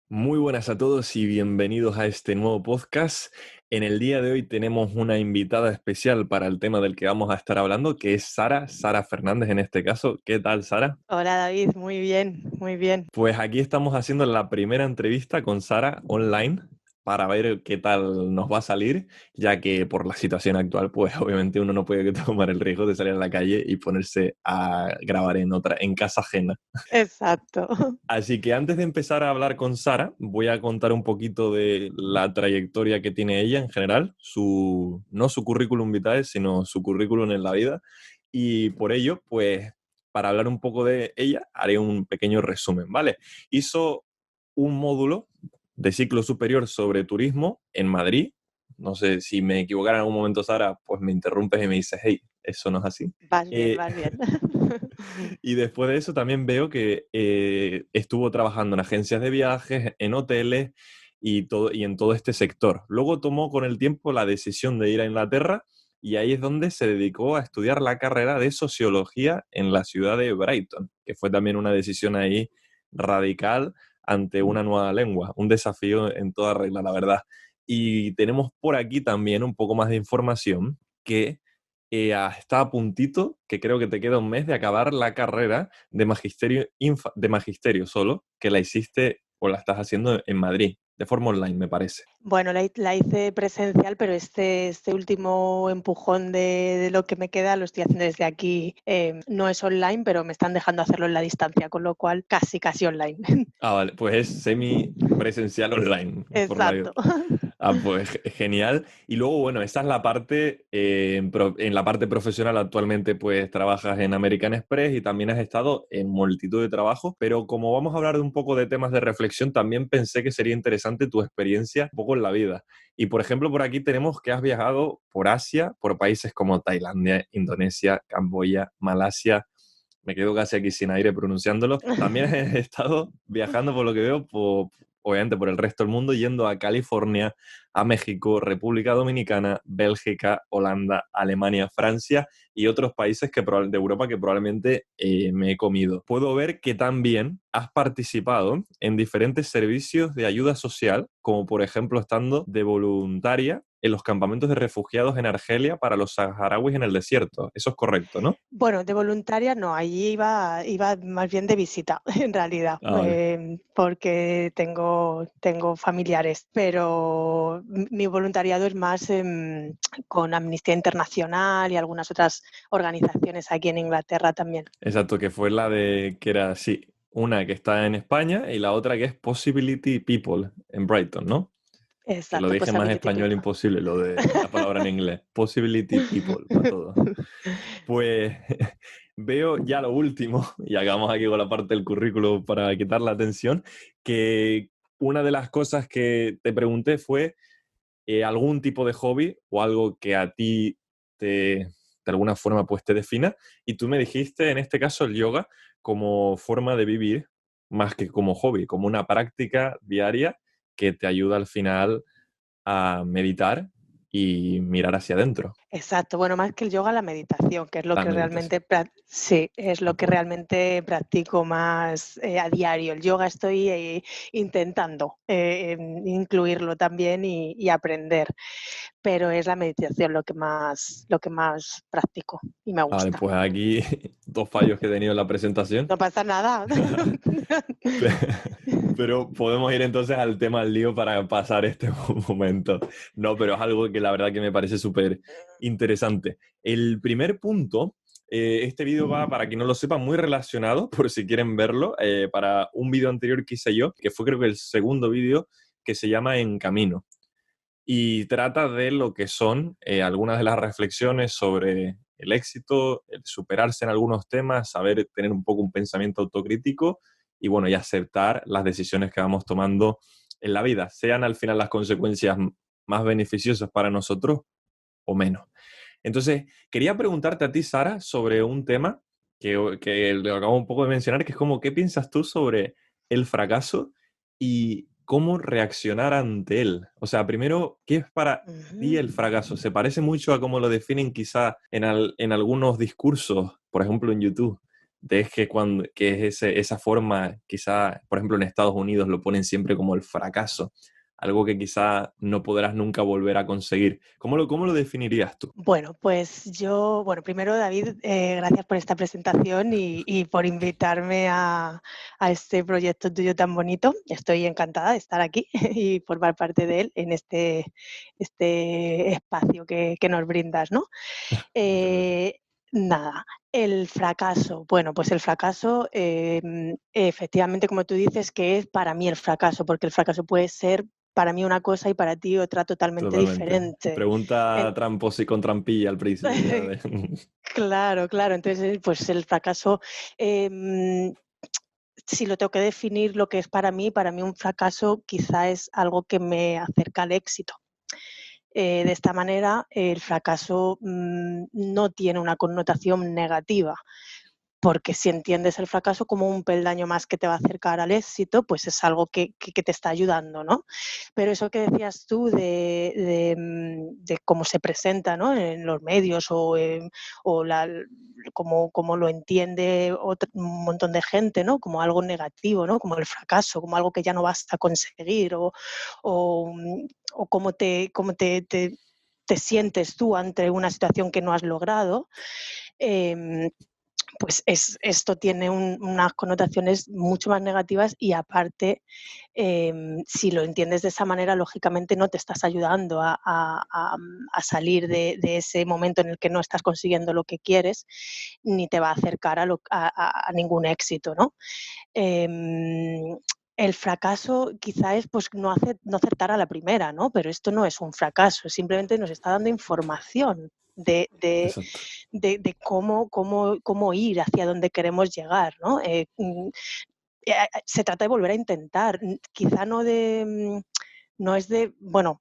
Muy buenas a todos y bienvenidos a este nuevo podcast. En el día de hoy tenemos una invitada especial para el tema del que vamos a estar hablando, que es Sara Fernández en este caso. ¿Qué tal, Sara? Hola David, muy bien, muy bien. Pues aquí estamos haciendo la primera entrevista con Sara online para ver qué tal nos va a salir, ya que por la situación actual, pues obviamente uno no puede tomar el riesgo de salir a la calle y ponerse a grabar en casa ajena. Exacto. Así que antes de empezar a hablar con Sara, voy a contar un poquito de la trayectoria que tiene ella en general, no su currículum vitae, sino su currículum en la vida. Y por ello, pues, para hablar un poco de ella, haré un pequeño resumen, ¿vale? Hizo un módulo de ciclo superior sobre turismo en Madrid. No sé si me equivocara en algún momento, Sara, pues me interrumpes y me dices, hey, eso no es así. Vas bien, Eh, vas bien. y después de eso también veo que estuvo trabajando en agencias de viajes, en hoteles y en todo este sector. Luego tomó con el tiempo la decisión de ir a Inglaterra y ahí es donde se dedicó a estudiar la carrera de sociología en la ciudad de Brighton, que fue también una decisión ahí radical ante una nueva lengua, un desafío en toda regla, la verdad. Y tenemos por aquí también un poco más de información que está a puntito, que creo que te queda un mes de acabar la carrera de magisterio solo, que la hiciste o la estás haciendo en Madrid, de forma online, me parece. Bueno, la hice presencial, pero este último empujón de lo que me queda lo estoy haciendo desde aquí. No es online, pero me están dejando hacerlo en la distancia, con lo cual casi online. Ah, vale, pues es semi presencial online por la. Exacto. Ah, pues genial. Y luego, bueno, esta es la parte, en la parte profesional actualmente pues trabajas en American Express y también has estado en multitud de trabajos, pero como vamos a hablar de un poco de temas de reflexión, también pensé que sería interesante tu experiencia un poco en la vida. Y por ejemplo, por aquí tenemos que has viajado por Asia, por países como Tailandia, Indonesia, Camboya, Malasia. Me quedo casi aquí sin aire pronunciándolo. También he estado viajando, por lo que veo, obviamente por el resto del mundo, yendo a California, a México, República Dominicana, Bélgica, Holanda, Alemania, Francia y otros países de Europa que probablemente me he comido. Puedo ver que también has participado en diferentes servicios de ayuda social, como por ejemplo estando de voluntaria en los campamentos de refugiados en Argelia para los saharauis en el desierto. Eso es correcto, ¿no? Bueno, de voluntaria no, allí iba más bien de visita, en realidad, Ah, vale. porque tengo familiares, pero mi voluntariado es más con Amnistía Internacional y algunas otras organizaciones aquí en Inglaterra también. Exacto, que fue la de que era, sí, una que está en España y la otra que es Possibility People en Brighton, ¿no? Que lo Exacto, dije más Possibility español People. imposible, lo de la palabra en inglés. Possibility People, para todo. Pues veo ya lo último, y acabamos aquí con la parte del currículo para quitar la atención, que una de las cosas que te pregunté fue algún tipo de hobby o algo que a ti de alguna forma pues te defina, y tú me dijiste en este caso el yoga como forma de vivir más que como hobby, como una práctica diaria que te ayuda al final a meditar y mirar hacia adentro, Exacto, bueno, más que el yoga, la meditación, que es lo la que meditación. realmente, sí, es Ah, lo que pues. realmente practico más a diario. El yoga estoy intentando incluirlo también y aprender, pero es la meditación lo que más practico y me Vale, gusta. pues aquí dos fallos que he tenido en la presentación. No pasa nada. Pero podemos ir entonces al tema del lío para pasar este momento. No, pero es algo que la verdad que me parece súper interesante. El primer punto, este vídeo va, para quien no lo sepa, muy relacionado, por si quieren verlo, para un vídeo anterior que hice yo, que fue creo que el segundo vídeo, que se llama En Camino. Y trata de lo que son algunas de las reflexiones sobre el éxito, el superarse en algunos temas, saber tener un poco un pensamiento autocrítico y bueno, y aceptar las decisiones que vamos tomando en la vida, sean al final las consecuencias más beneficiosas para nosotros o menos. Entonces, quería preguntarte a ti, Sara, sobre un tema que lo acabo un poco de mencionar, que es como, ¿qué piensas tú sobre el fracaso y cómo reaccionar ante él? O sea, primero, ¿qué es para ti Ujú. el fracaso? ¿Se parece mucho a cómo lo definen quizá en algunos discursos, por ejemplo en YouTube, ¿ves que es esa forma, quizá, por ejemplo, en Estados Unidos lo ponen siempre como el fracaso, algo que quizá no podrás nunca volver a conseguir? ¿Cómo lo definirías tú? Bueno, pues yo, bueno, primero David, gracias por esta presentación y por invitarme a este proyecto tuyo tan bonito. Estoy encantada de estar aquí y formar parte de él en este espacio que nos brindas, ¿no? Muchas gracias. Eh, nada, el fracaso. Bueno, pues el fracaso, efectivamente, como tú dices, que es para mí el fracaso, porque el fracaso puede ser para mí una cosa y para ti otra totalmente Totalmente. diferente. Pregunta En- tramposa y con trampilla al principio ya de... Claro, claro. Entonces, pues el fracaso, em, si lo tengo que definir lo que es para mí un fracaso quizá es algo que me acerca al éxito. De esta manera, el fracaso no tiene una connotación negativa, porque si entiendes el fracaso como un peldaño más que te va a acercar al éxito, pues es algo que te está ayudando, ¿no? Pero eso que decías tú de cómo se presenta, ¿no? En los medios o como lo entiende un montón de gente, ¿no? Como algo negativo, ¿no? Como el fracaso, como algo que ya no vas a conseguir o cómo te sientes tú ante una situación que no has logrado. em, pues esto tiene unas connotaciones mucho más negativas y aparte, si lo entiendes de esa manera, lógicamente no te estás ayudando a salir de ese momento en el que no estás consiguiendo lo que quieres, ni te va a acercar a ningún éxito, ¿no? Em, el fracaso quizá es pues no acertar a la primera, ¿no? Pero esto no es un fracaso, simplemente nos está dando información Exacto. de cómo ir hacia donde queremos llegar, ¿no? Se trata de volver a intentar, quizá no es de, bueno,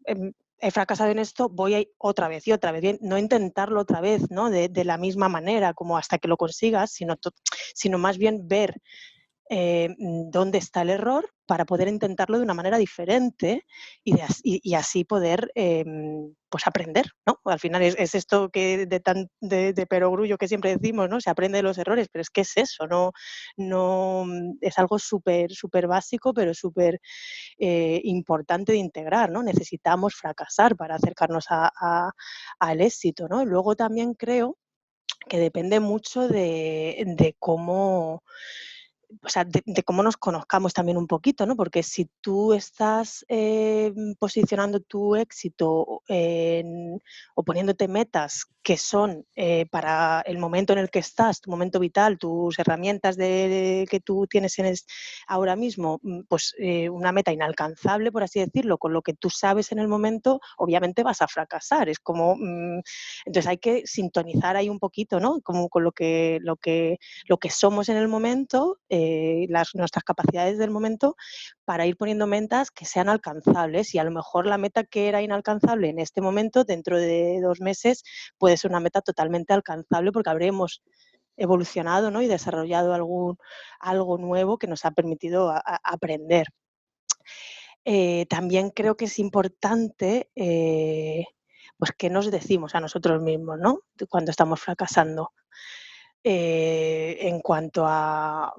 he fracasado en esto, voy a ir otra vez y otra vez, bien, no intentarlo otra vez, ¿no? De la misma manera, como hasta que lo consigas, sino más bien ver dónde está el error para poder intentarlo de una manera diferente y así poder pues aprender, ¿no? Al final es esto que de perogrullo que siempre decimos, ¿no? Se aprende de los errores, pero es que es eso, no es algo súper básico, pero súper importante de integrar, ¿no? Necesitamos fracasar para acercarnos al éxito, ¿no? Luego también creo que depende mucho de cómo, o sea, de cómo nos conozcamos también un poquito, ¿no? Porque si tú estás posicionando tu éxito o poniéndote metas que son para el momento en el que estás, tu momento vital, tus herramientas que tú tienes ahora mismo, pues una meta inalcanzable, por así decirlo, con lo que tú sabes en el momento, obviamente vas a fracasar. Es como, entonces hay que sintonizar ahí un poquito, ¿no? Como con lo que somos en el momento, nuestras capacidades del momento, para ir poniendo metas que sean alcanzables. Y a lo mejor la meta que era inalcanzable en este momento, dentro de 2 meses, puede ser una meta totalmente alcanzable porque habremos evolucionado, ¿no? Y desarrollado algo nuevo que nos ha permitido aprender. También creo que es importante, pues, qué nos decimos a nosotros mismos, ¿no? Cuando estamos fracasando. En cuanto a,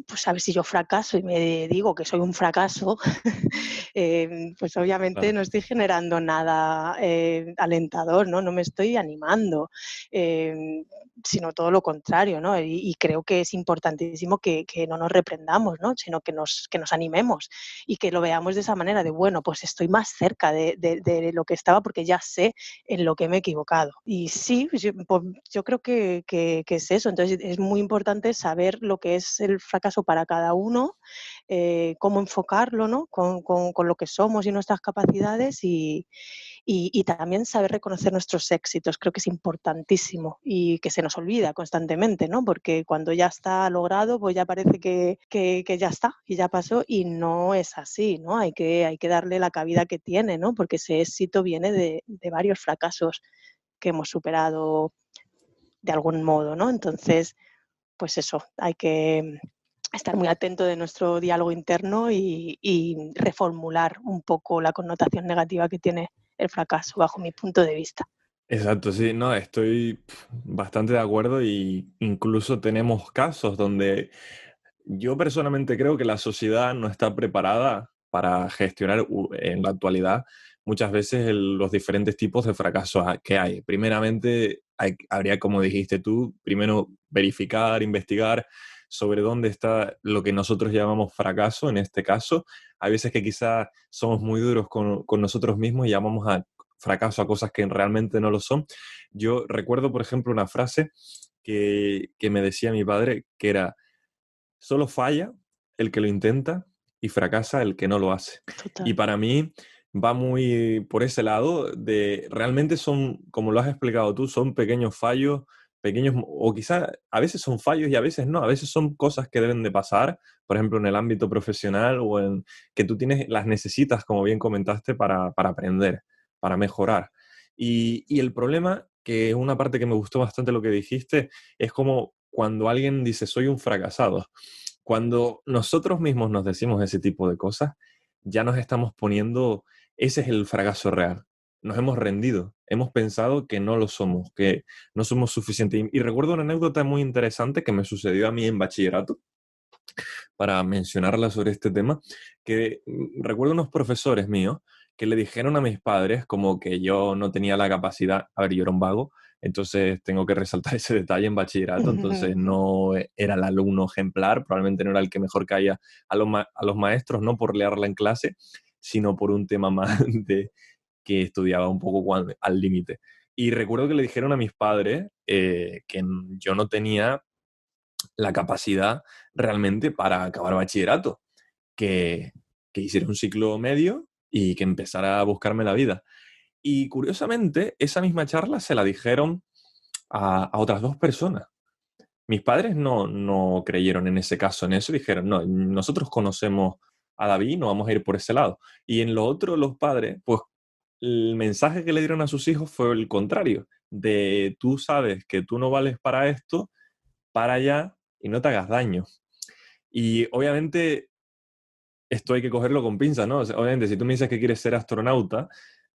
pues a ver si yo fracaso y me digo que soy un fracaso, pues obviamente Claro. no estoy generando nada alentador, ¿no? No me estoy animando, sino todo lo contrario, ¿no? Y creo que es importantísimo que no nos reprendamos, ¿no? Sino que nos animemos y que lo veamos de esa manera de, bueno, pues estoy más cerca de lo que estaba porque ya sé en lo que me he equivocado. Y sí, pues yo creo que es eso. Entonces es muy importante saber lo que es el fracaso para cada uno, cómo enfocarlo, ¿no? Con lo que somos y nuestras capacidades y también saber reconocer nuestros éxitos. Creo que es importantísimo y que se nos olvida constantemente, ¿no? Porque cuando ya está logrado, pues ya parece que ya está y ya pasó y no es así, ¿no? Hay que darle la cabida que tiene, ¿no? Porque ese éxito viene de varios fracasos que hemos superado de algún modo, ¿no? Entonces, pues eso, hay que estar muy atento de nuestro diálogo interno y reformular un poco la connotación negativa que tiene el fracaso, bajo mi punto de vista. Exacto, sí, no, estoy bastante de acuerdo y incluso tenemos casos donde yo personalmente creo que la sociedad no está preparada para gestionar en la actualidad muchas veces los diferentes tipos de fracasos que hay. Primeramente, habría, como dijiste tú, primero verificar, investigar sobre dónde está lo que nosotros llamamos fracaso en este caso. Hay veces que quizás somos muy duros con nosotros mismos y llamamos a fracaso a cosas que realmente no lo son. Yo recuerdo, por ejemplo, una frase que me decía mi padre, que era: solo falla el que lo intenta y fracasa el que no lo hace. Y Total. para mí va muy por ese lado de realmente son, como lo has explicado tú, son pequeños fallos, pequeños, o quizás a veces son fallos y a veces no, a veces son cosas que deben de pasar, por ejemplo, en el ámbito profesional o en que tú tienes, las necesitas, como bien comentaste, para aprender, para mejorar. Y el problema, que es una parte que me gustó bastante lo que dijiste, es como cuando alguien dice soy un fracasado. Cuando nosotros mismos nos decimos ese tipo de cosas, ya nos estamos poniendo, ese es el fracaso real. Nos hemos rendido, hemos pensado que no lo somos, que no somos suficientes. Y recuerdo una anécdota muy interesante que me sucedió a mí en bachillerato, para mencionarla sobre este tema, que recuerdo unos profesores míos que le dijeron a mis padres como que yo no tenía la capacidad, a ver, yo era un vago, entonces tengo que resaltar ese detalle en bachillerato, entonces no era el alumno ejemplar, probablemente no era el que mejor caía a los maestros, no por leerla en clase, sino por un tema más de que estudiaba un poco al límite. Y recuerdo que le dijeron a mis padres que yo no tenía la capacidad realmente para acabar bachillerato, que, que hiciera un ciclo medio y que empezara a buscarme la vida. Y curiosamente, esa misma charla se la dijeron a otras dos personas. Mis padres no creyeron en ese caso, en eso, dijeron, no, nosotros conocemos a David, no vamos a ir por ese lado. Y en lo otro, los padres, pues el mensaje que le dieron a sus hijos fue el contrario, de tú sabes que tú no vales para esto, para allá y no te hagas daño. Y obviamente esto hay que cogerlo con pinzas, ¿no? O sea, obviamente, si tú me dices que quieres ser astronauta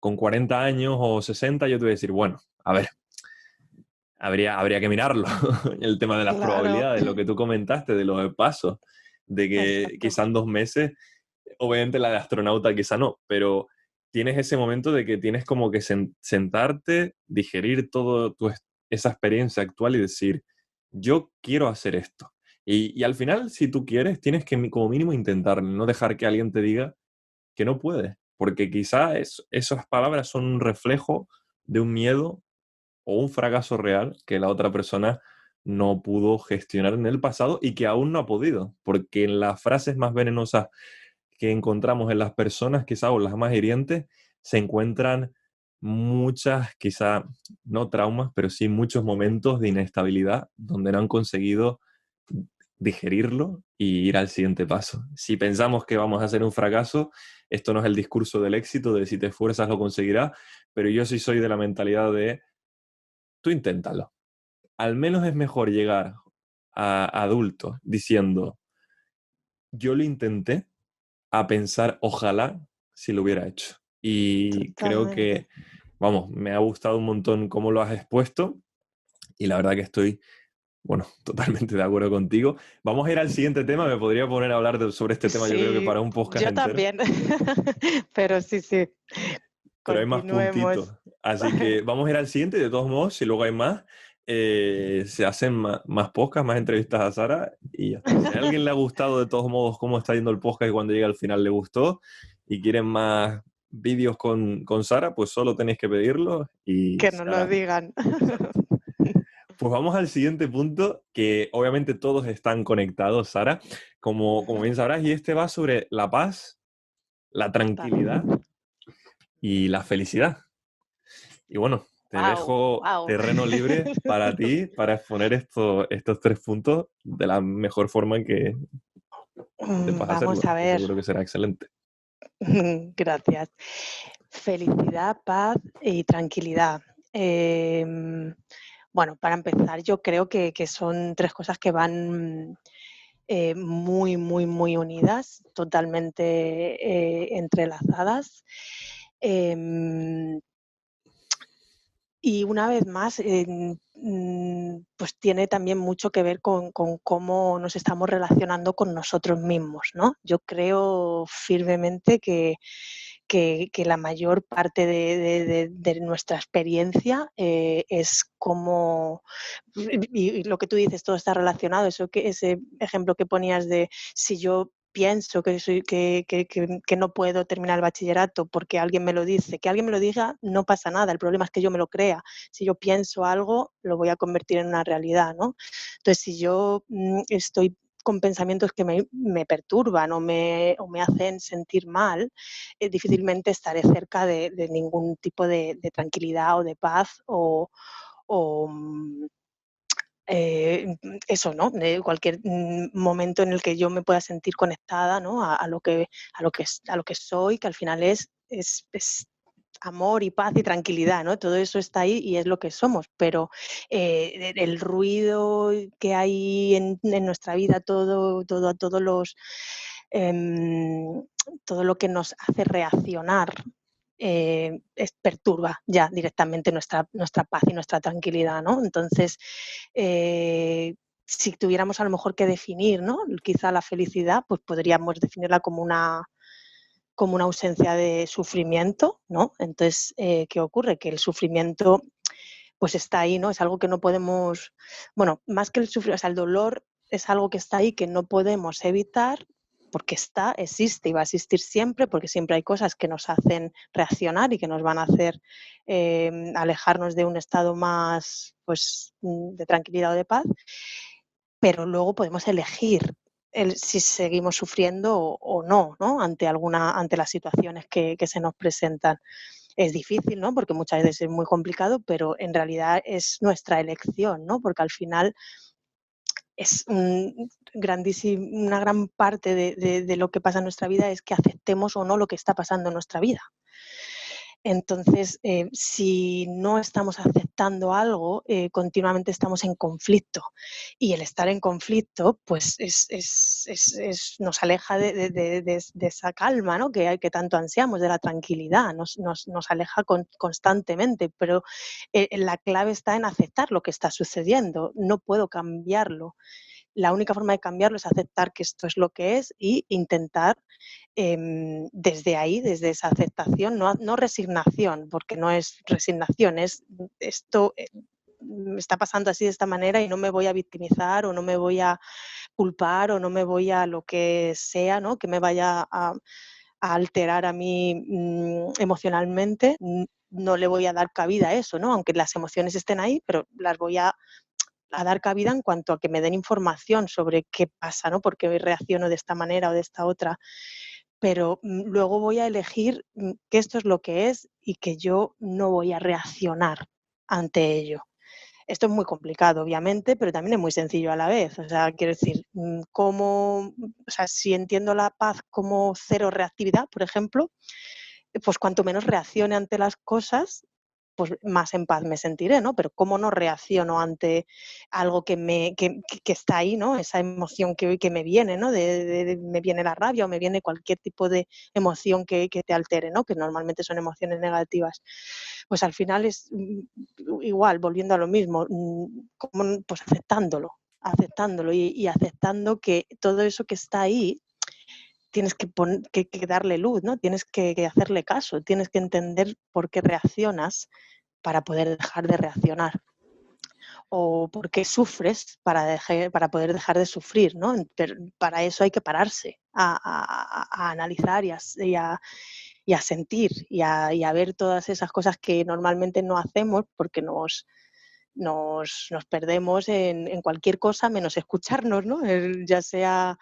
con 40 años o 60, yo te voy a decir, bueno, a ver, habría que mirarlo. El tema de las Claro, probabilidades, lo que tú comentaste, de los pasos, de que exacto. quizá en 2 meses, obviamente la de astronauta quizá no, pero tienes ese momento de que tienes como que sentarte, digerir toda esa experiencia actual y decir, yo quiero hacer esto. Y al final, si tú quieres, tienes que como mínimo intentarlo, no dejar que alguien te diga que no puedes, porque quizá esas palabras son un reflejo de un miedo o un fracaso real que la otra persona no pudo gestionar en el pasado y que aún no ha podido, porque en las frases más venenosas que encontramos en las personas, quizá, o las más hirientes, se encuentran muchas, quizá no traumas, pero sí muchos momentos de inestabilidad donde no han conseguido digerirlo y ir al siguiente paso. Si pensamos que vamos a hacer un fracaso, esto no es el discurso del éxito, de si te esfuerzas lo conseguirás, pero yo sí soy de la mentalidad de tú inténtalo. Al menos es mejor llegar a adulto diciendo yo lo intenté a pensar ojalá si lo hubiera hecho. Y creo Totalmente. que, vamos, me ha gustado un montón cómo lo has expuesto y la verdad que estoy, bueno, totalmente de acuerdo contigo. Vamos a ir al siguiente tema. Me podría poner a hablar sobre este tema, yo creo que Sí, para un podcast yo entero, también. Pero sí, sí, pero hay más puntitos. continuemos. Así que vamos a ir al siguiente. De todos modos, si luego hay más, se hacen más podcasts, más entrevistas a Sara y ya está. Si a alguien le ha gustado de todos modos cómo está yendo el podcast y cuando llega al final le gustó y quieren más vídeos con Sara, pues solo tenéis que pedirlo y Que se no lo hará. digan. Exacto. Pues vamos al siguiente punto, que obviamente todos están conectados, Sara, como bien sabrás, y este va sobre la paz, la Paz. tranquilidad y la felicidad. Y bueno, te Wow, dejo wow. terreno libre para ti, para exponer estos 3 puntos de la mejor forma en que sepas Vamos hacerlo, a que ver. seguro que será excelente. Gracias. Felicidad, paz y tranquilidad. Bueno, para empezar, yo creo que son tres cosas que van muy, muy, muy unidas, totalmente entrelazadas. Em, Y una vez más, pues tiene también mucho que ver con cómo nos estamos relacionando con nosotros mismos, ¿no? Yo creo firmemente que la mayor parte de nuestra experiencia es como, y lo que tú dices, todo está relacionado, ese ejemplo que ponías de si yo pienso que no puedo terminar el bachillerato porque alguien me lo dice, que alguien me lo diga no pasa nada, el problema es que yo me lo crea. Si yo pienso algo, lo voy a convertir en una realidad, ¿no? Entonces, si yo estoy con pensamientos que me perturban o me hacen sentir mal, difícilmente estaré cerca de ningún tipo de tranquilidad o de paz o, eso, ¿no? De cualquier momento en el que yo me pueda sentir conectada, ¿no? A lo que soy, que al final es amor y paz y tranquilidad, ¿no? Todo eso está ahí y es lo que somos, pero el ruido que hay en nuestra vida, todos los em, todo lo que nos hace reaccionar perturba ya directamente nuestra paz y nuestra tranquilidad, ¿no? Entonces, si tuviéramos a lo mejor que definir, ¿no? Quizá la felicidad, pues podríamos definirla como una ausencia de sufrimiento, ¿no? Entonces, ¿qué ocurre? Que el sufrimiento pues está ahí, ¿no? Es algo que no podemos, bueno, más que el sufrir, o sea, el dolor es algo que está ahí que no podemos evitar porque existe y va a existir siempre, porque siempre hay cosas que nos hacen reaccionar y que nos van a hacer alejarnos de un estado más, pues, de tranquilidad o de paz, pero luego podemos elegir si seguimos sufriendo o no, ¿no? Ante las situaciones que se nos presentan. Es difícil, ¿no? Porque muchas veces es muy complicado, pero en realidad es nuestra elección, ¿no? Porque al final es una gran parte de lo que pasa en nuestra vida es que aceptemos o no lo que está pasando en nuestra vida. Entonces, si no estamos aceptando algo, continuamente estamos en conflicto. Y el estar en conflicto, pues nos aleja de esa calma, ¿no? que tanto ansiamos, de la tranquilidad, nos aleja constantemente. Pero la clave está en aceptar lo que está sucediendo. No puedo cambiarlo. La única forma de cambiarlo es aceptar que esto es lo que es e intentar desde ahí, desde esa aceptación, no resignación, porque no es resignación, es esto me está pasando así de esta manera y no me voy a victimizar o no me voy a culpar o no me voy a lo que sea, ¿no? Que me vaya a alterar a mí emocionalmente, no le voy a dar cabida a eso, ¿no? Aunque las emociones estén ahí, pero las voy a dar cabida en cuanto a que me den información sobre qué pasa, ¿no? Por qué reacciono de esta manera o de esta otra. Pero luego voy a elegir que esto es lo que es y que yo no voy a reaccionar ante ello. Esto es muy complicado, obviamente, pero también es muy sencillo a la vez. O sea, quiero decir, o sea, si entiendo la paz como cero reactividad, por ejemplo, pues cuanto menos reaccione ante las cosas, pues más en paz me sentiré, ¿no? Pero cómo no reacciono ante algo que está ahí, ¿no? Esa emoción que me viene, ¿no? Me viene la rabia o me viene cualquier tipo de emoción que te altere, ¿no? Que normalmente son emociones negativas. Pues al final es igual, volviendo a lo mismo, pues aceptándolo y aceptando que todo eso que está ahí tienes que darle luz, ¿no? Tienes que hacerle caso, tienes que entender por qué reaccionas para poder dejar de reaccionar o por qué sufres para poder dejar de sufrir, ¿no? Pero para eso hay que pararse a analizar y a sentir y a ver todas esas cosas que normalmente no hacemos porque nos perdemos en cualquier cosa menos escucharnos, ¿no? Ya sea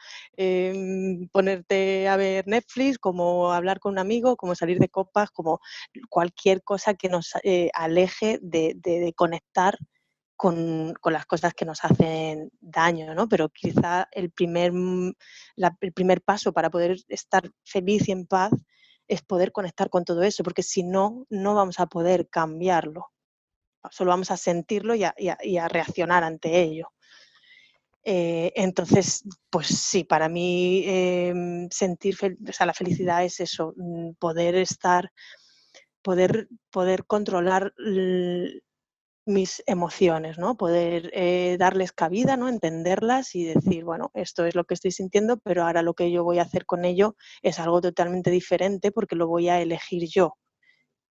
ponerte a ver Netflix, como hablar con un amigo, como salir de copas, como cualquier cosa que nos aleje de conectar con las cosas que nos hacen daño, ¿no? Pero quizá el primer paso para poder estar feliz y en paz es poder conectar con todo eso, porque si no, no vamos a poder cambiarlo, solo vamos a sentirlo y a reaccionar ante ello. Entonces, pues sí, para mí o sea, la felicidad es eso, poder controlar mis emociones, ¿no? Poder darles cabida, ¿no? Entenderlas y decir, bueno, esto es lo que estoy sintiendo, pero ahora lo que yo voy a hacer con ello es algo totalmente diferente porque lo voy a elegir yo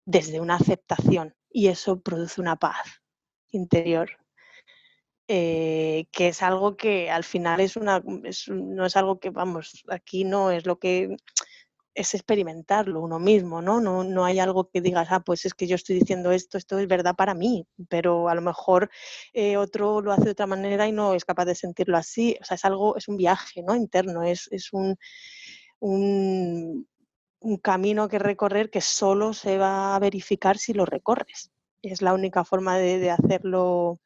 desde una aceptación y eso produce una paz interior. Que es algo que al final no es algo que, vamos, aquí no es lo que es experimentarlo uno mismo, ¿no? No hay algo que digas, ah, pues es que yo estoy diciendo esto es verdad para mí, pero a lo mejor otro lo hace de otra manera y no es capaz de sentirlo así. O sea, es un viaje, ¿no? Interno, es un, un camino que recorrer que solo se va a verificar si lo recorres. Es la única forma de hacerlo,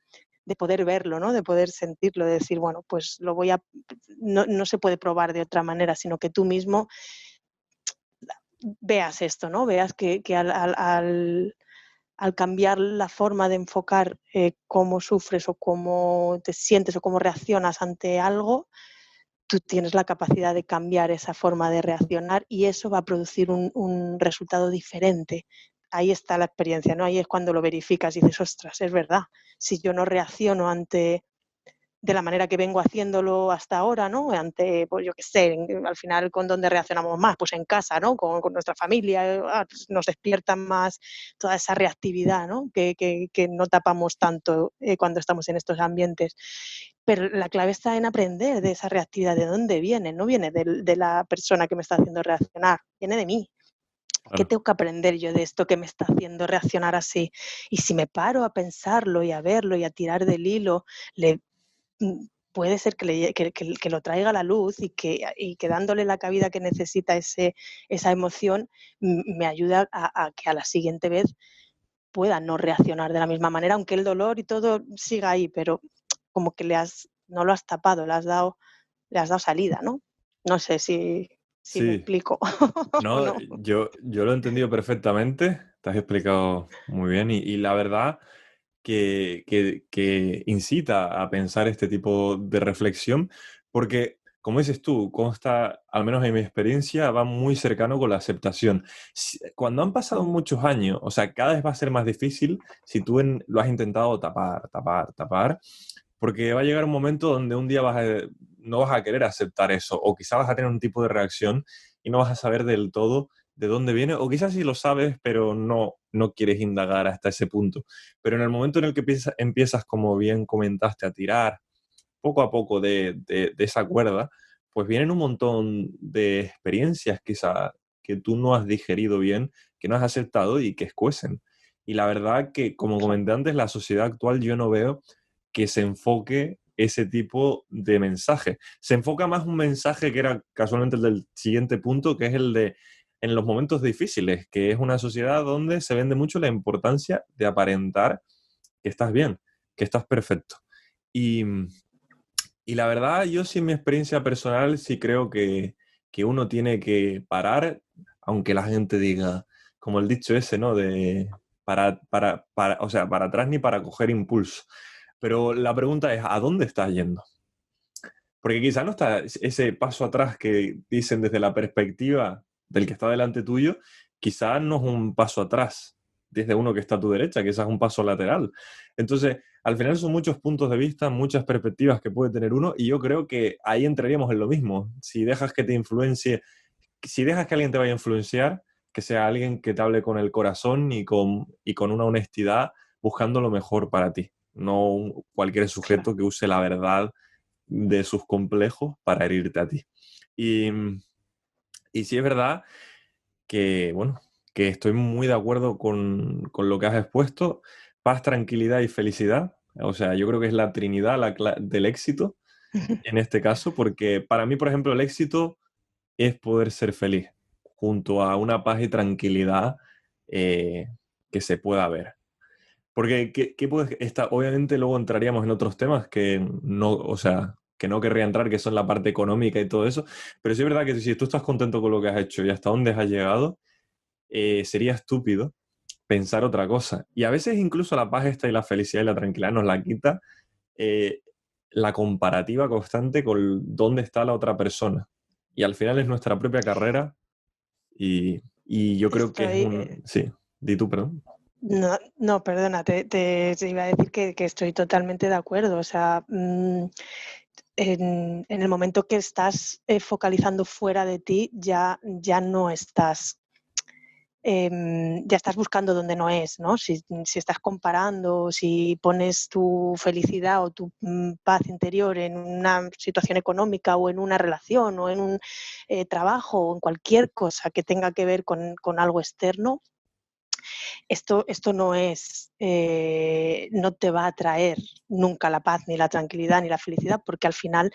de poder verlo, ¿no? De poder sentirlo, de decir, bueno, pues no se puede probar de otra manera, sino que tú mismo veas esto, ¿no? Veas que al cambiar la forma de enfocar cómo sufres o cómo te sientes o cómo reaccionas ante algo, tú tienes la capacidad de cambiar esa forma de reaccionar y eso va a producir un resultado diferente. Ahí está la experiencia, ¿no? Ahí es cuando lo verificas y dices, ostras, es verdad. Si yo no reacciono ante de la manera que vengo haciéndolo hasta ahora, ¿no? Ante, pues yo qué sé, al final con dónde reaccionamos más, pues en casa, ¿no? Con nuestra familia, pues nos despiertan más toda esa reactividad, ¿no? Que no tapamos tanto cuando estamos en estos ambientes. Pero la clave está en aprender de esa reactividad, de dónde viene, no viene de la persona que me está haciendo reaccionar, viene de mí. ¿Qué Claro. tengo que aprender yo de esto que me está haciendo reaccionar así? Y si me paro a pensarlo y a verlo y a tirar del hilo, le puede ser que lo traiga a la luz y que dándole la cabida que necesita esa emoción me ayuda a que a la siguiente vez pueda no reaccionar de la misma manera, aunque el dolor y todo siga ahí, pero como que no lo has tapado, le has dado salida, ¿no? No sé si me Sí, explico o no, no. yo lo he entendido perfectamente, te has explicado muy bien y la verdad que incita a pensar este tipo de reflexión, porque, como dices tú, consta, al menos en mi experiencia, va muy cercano con la aceptación. Cuando han pasado Mm, muchos años, o sea, cada vez va a ser más difícil si tú lo has intentado tapar, tapar, tapar, porque va a llegar un momento donde un día no vas a querer aceptar eso, o quizás vas a tener un tipo de reacción y no vas a saber del todo de dónde viene, o quizás sí lo sabes, pero no quieres indagar hasta ese punto. Pero en el momento en el que empiezas, como bien comentaste, a tirar poco a poco de esa cuerda, pues vienen un montón de experiencias quizás que tú no has digerido bien, que no has aceptado y que escuecen. Y la verdad que, como claro, comenté antes, la sociedad actual yo no veo que se enfoque ese tipo de mensaje. Se enfoca más un mensaje que era casualmente el del siguiente punto, que es el de en los momentos difíciles, que es una sociedad donde se vende mucho la importancia de aparentar que estás bien, que estás perfecto. Y, y la verdad, yo sí en mi experiencia personal sí creo que uno tiene que parar, aunque la gente diga, como el dicho ese, ¿no? De o sea, para atrás ni para coger impulso. Pero la pregunta es, ¿a dónde estás yendo? Porque quizás no está ese paso atrás que dicen desde la perspectiva del que está delante tuyo, quizás no es un paso atrás desde uno que está a tu derecha, quizás es un paso lateral. Entonces, al final son muchos puntos de vista, muchas perspectivas que puede tener uno y yo creo que ahí entraríamos en lo mismo. Si dejas que te influencie, si dejas que alguien te vaya a influenciar, que sea alguien que te hable con el corazón y con una honestidad buscando lo mejor para ti, no cualquier claro. sujeto que use la verdad de sus complejos para herirte a ti. Y, y sí es verdad que, bueno, que estoy muy de acuerdo con lo que has expuesto. Paz, tranquilidad y felicidad. O sea, yo creo que es la trinidad del éxito en este caso, porque para mí, por ejemplo, el éxito es poder ser feliz junto a una paz y tranquilidad eh, que se pueda ver. Porque, ¿qué puedes obviamente luego entraríamos en otros temas que no, o sea, que no querría entrar, que son la parte económica y todo eso, pero sí es verdad que si tú estás contento con lo que has hecho y hasta dónde has llegado, sería estúpido pensar otra cosa. Y a veces incluso la paz esta y la felicidad y la tranquilidad nos la quita eh, la comparativa constante con dónde está la otra persona. Y al final es nuestra propia carrera y yo creo que es Estoy, un... Sí, di tú, perdón. No, no, perdona, te iba a decir que estoy totalmente de acuerdo. O sea, en el momento que estás focalizando fuera de ti, ya no estás, ya estás buscando donde no es, ¿no? Si estás comparando, si pones tu felicidad o tu paz interior en una situación económica o en una relación o en un trabajo o en cualquier cosa que tenga que ver con algo externo, esto no es, no te va a traer nunca la paz, ni la tranquilidad, ni la felicidad, porque al final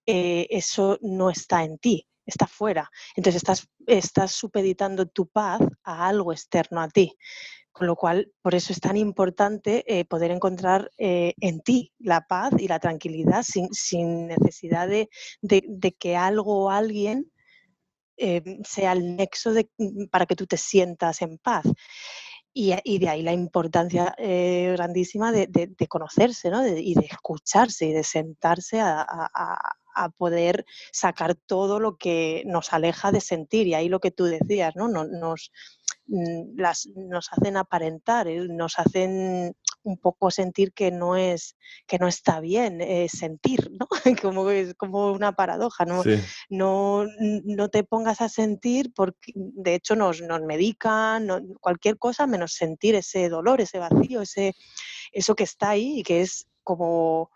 eso no está en ti, está fuera. Entonces estás supeditando tu paz a algo externo a ti. Con lo cual, por eso es tan importante poder encontrar en ti la paz y la tranquilidad sin necesidad de que algo o alguien sea el nexo para que tú te sientas en paz. Y de ahí la importancia grandísima de conocerse, ¿no? Y de escucharse y de sentarse a poder sacar todo lo que nos aleja de sentir. Y ahí lo que tú decías, ¿no? Nos hacen aparentar, nos hacen un poco sentir que no está bien sentir, ¿no? Como es como una paradoja, ¿no? Sí, No te pongas a sentir porque de hecho nos medican, cualquier cosa menos sentir ese dolor, ese vacío, eso que está ahí y que es como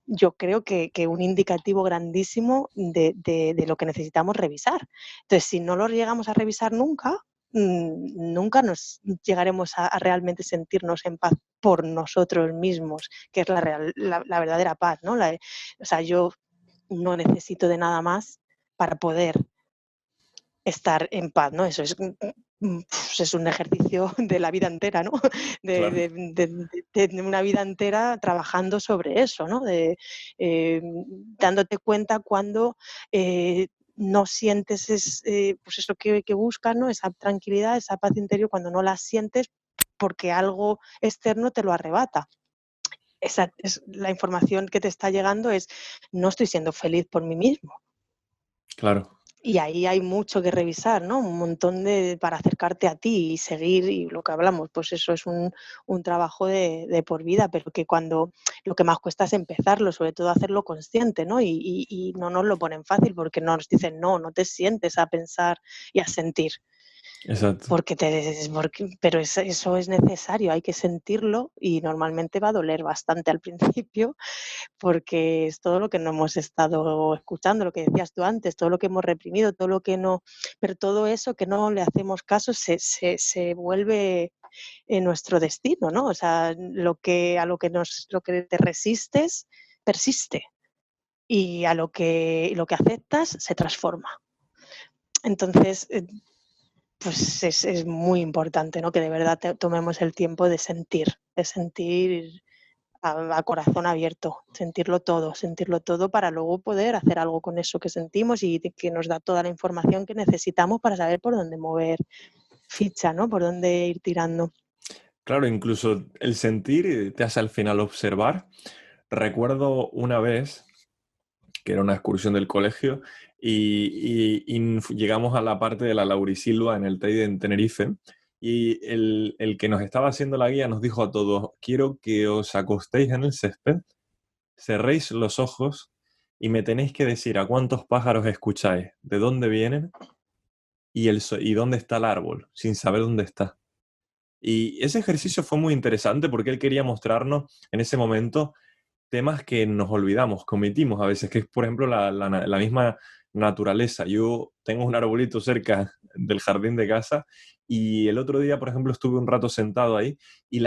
yo creo que un indicativo grandísimo de lo que necesitamos revisar. Entonces, si no lo llegamos a revisar nunca, nunca nos llegaremos a realmente sentirnos en paz por nosotros mismos, que es la verdadera paz, ¿no? O sea, yo no necesito de nada más para poder estar en paz, ¿no? Eso es un ejercicio de la vida entera, ¿no? De, claro. de- de una vida entera trabajando sobre eso, ¿no? Eh, Dándote cuenta cuando no sientes pues eso que buscas, ¿no? Esa tranquilidad, esa paz interior, cuando no la sientes porque algo externo te lo arrebata. La información que te está llegando es no estoy siendo feliz por mí mismo. Claro. Y ahí hay mucho que revisar, ¿no? Un montón para acercarte a ti y seguir, y lo que hablamos, pues eso es un trabajo de por vida, pero que cuando lo que más cuesta es empezarlo, sobre todo hacerlo consciente, ¿no? Y no nos lo ponen fácil porque nos dicen, no te sientes a pensar y a sentir. Exacto. Pero eso es necesario, hay que sentirlo y normalmente va a doler bastante al principio porque es todo lo que no hemos estado escuchando, lo que decías tú antes, todo lo que hemos reprimido, todo lo que no, pero todo eso que no le hacemos caso se vuelve nuestro destino, ¿no? O sea, lo que te resistes persiste y a lo que aceptas se transforma. Entonces, pues es muy importante, ¿no? Que de verdad tomemos el tiempo de sentir a corazón abierto, sentirlo todo para luego poder hacer algo con eso que sentimos y que nos da toda la información que necesitamos para saber por dónde mover ficha, ¿no? Por dónde ir tirando. Claro, incluso el sentir te hace al final observar. Recuerdo una vez que era una excursión del colegio y llegamos a la parte de la Laurisilva en el Teide en Tenerife y el que nos estaba haciendo la guía nos dijo a todos, quiero que os acostéis en el césped, cerréis los ojos y me tenéis que decir a cuántos pájaros escucháis, de dónde vienen y dónde está el árbol, sin saber dónde está. Y ese ejercicio fue muy interesante porque él quería mostrarnos en ese momento temas que nos olvidamos, cometimos a veces, que es, por ejemplo, la misma naturaleza. Yo tengo un arbolito cerca del jardín de casa y el otro día, por ejemplo, estuve un rato sentado ahí y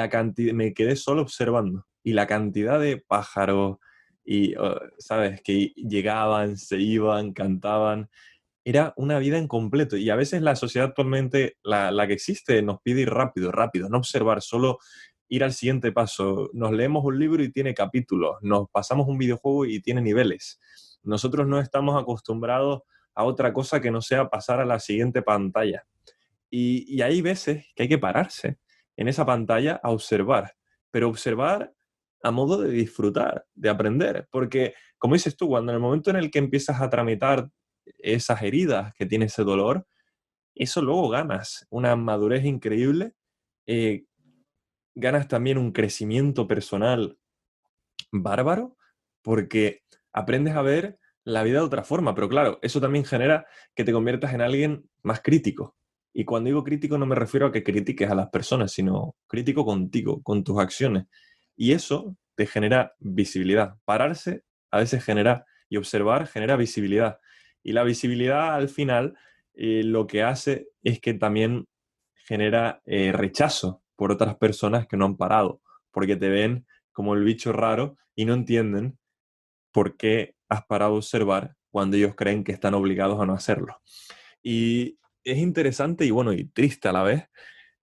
me quedé solo observando. Y la cantidad de pájaros y, ¿sabes? Que llegaban, se iban, cantaban. Era una vida en completo. Y a veces la sociedad actualmente, la que existe, nos pide ir rápido, rápido, no observar, solo ir al siguiente paso. Nos leemos un libro y tiene capítulos, nos pasamos un videojuego y tiene niveles. Nosotros no estamos acostumbrados a otra cosa que no sea pasar a la siguiente pantalla. Y hay veces que hay que pararse en esa pantalla a observar, pero observar a modo de disfrutar, de aprender, porque como dices tú, cuando en el momento en el que empiezas a tramitar esas heridas que tiene ese dolor, eso luego ganas una madurez increíble, eh, ganas también un crecimiento personal bárbaro porque aprendes a ver la vida de otra forma, pero claro, eso también genera que te conviertas en alguien más crítico. Y cuando digo crítico no me refiero a que critiques a las personas, sino crítico contigo, con tus acciones. Y eso te genera visibilidad. Pararse a veces genera, y observar genera visibilidad. Y la visibilidad al final lo que hace es que también genera rechazo por otras personas que no han parado, porque te ven como el bicho raro y no entienden por qué has parado a observar cuando ellos creen que están obligados a no hacerlo. Y es interesante y bueno, y triste a la vez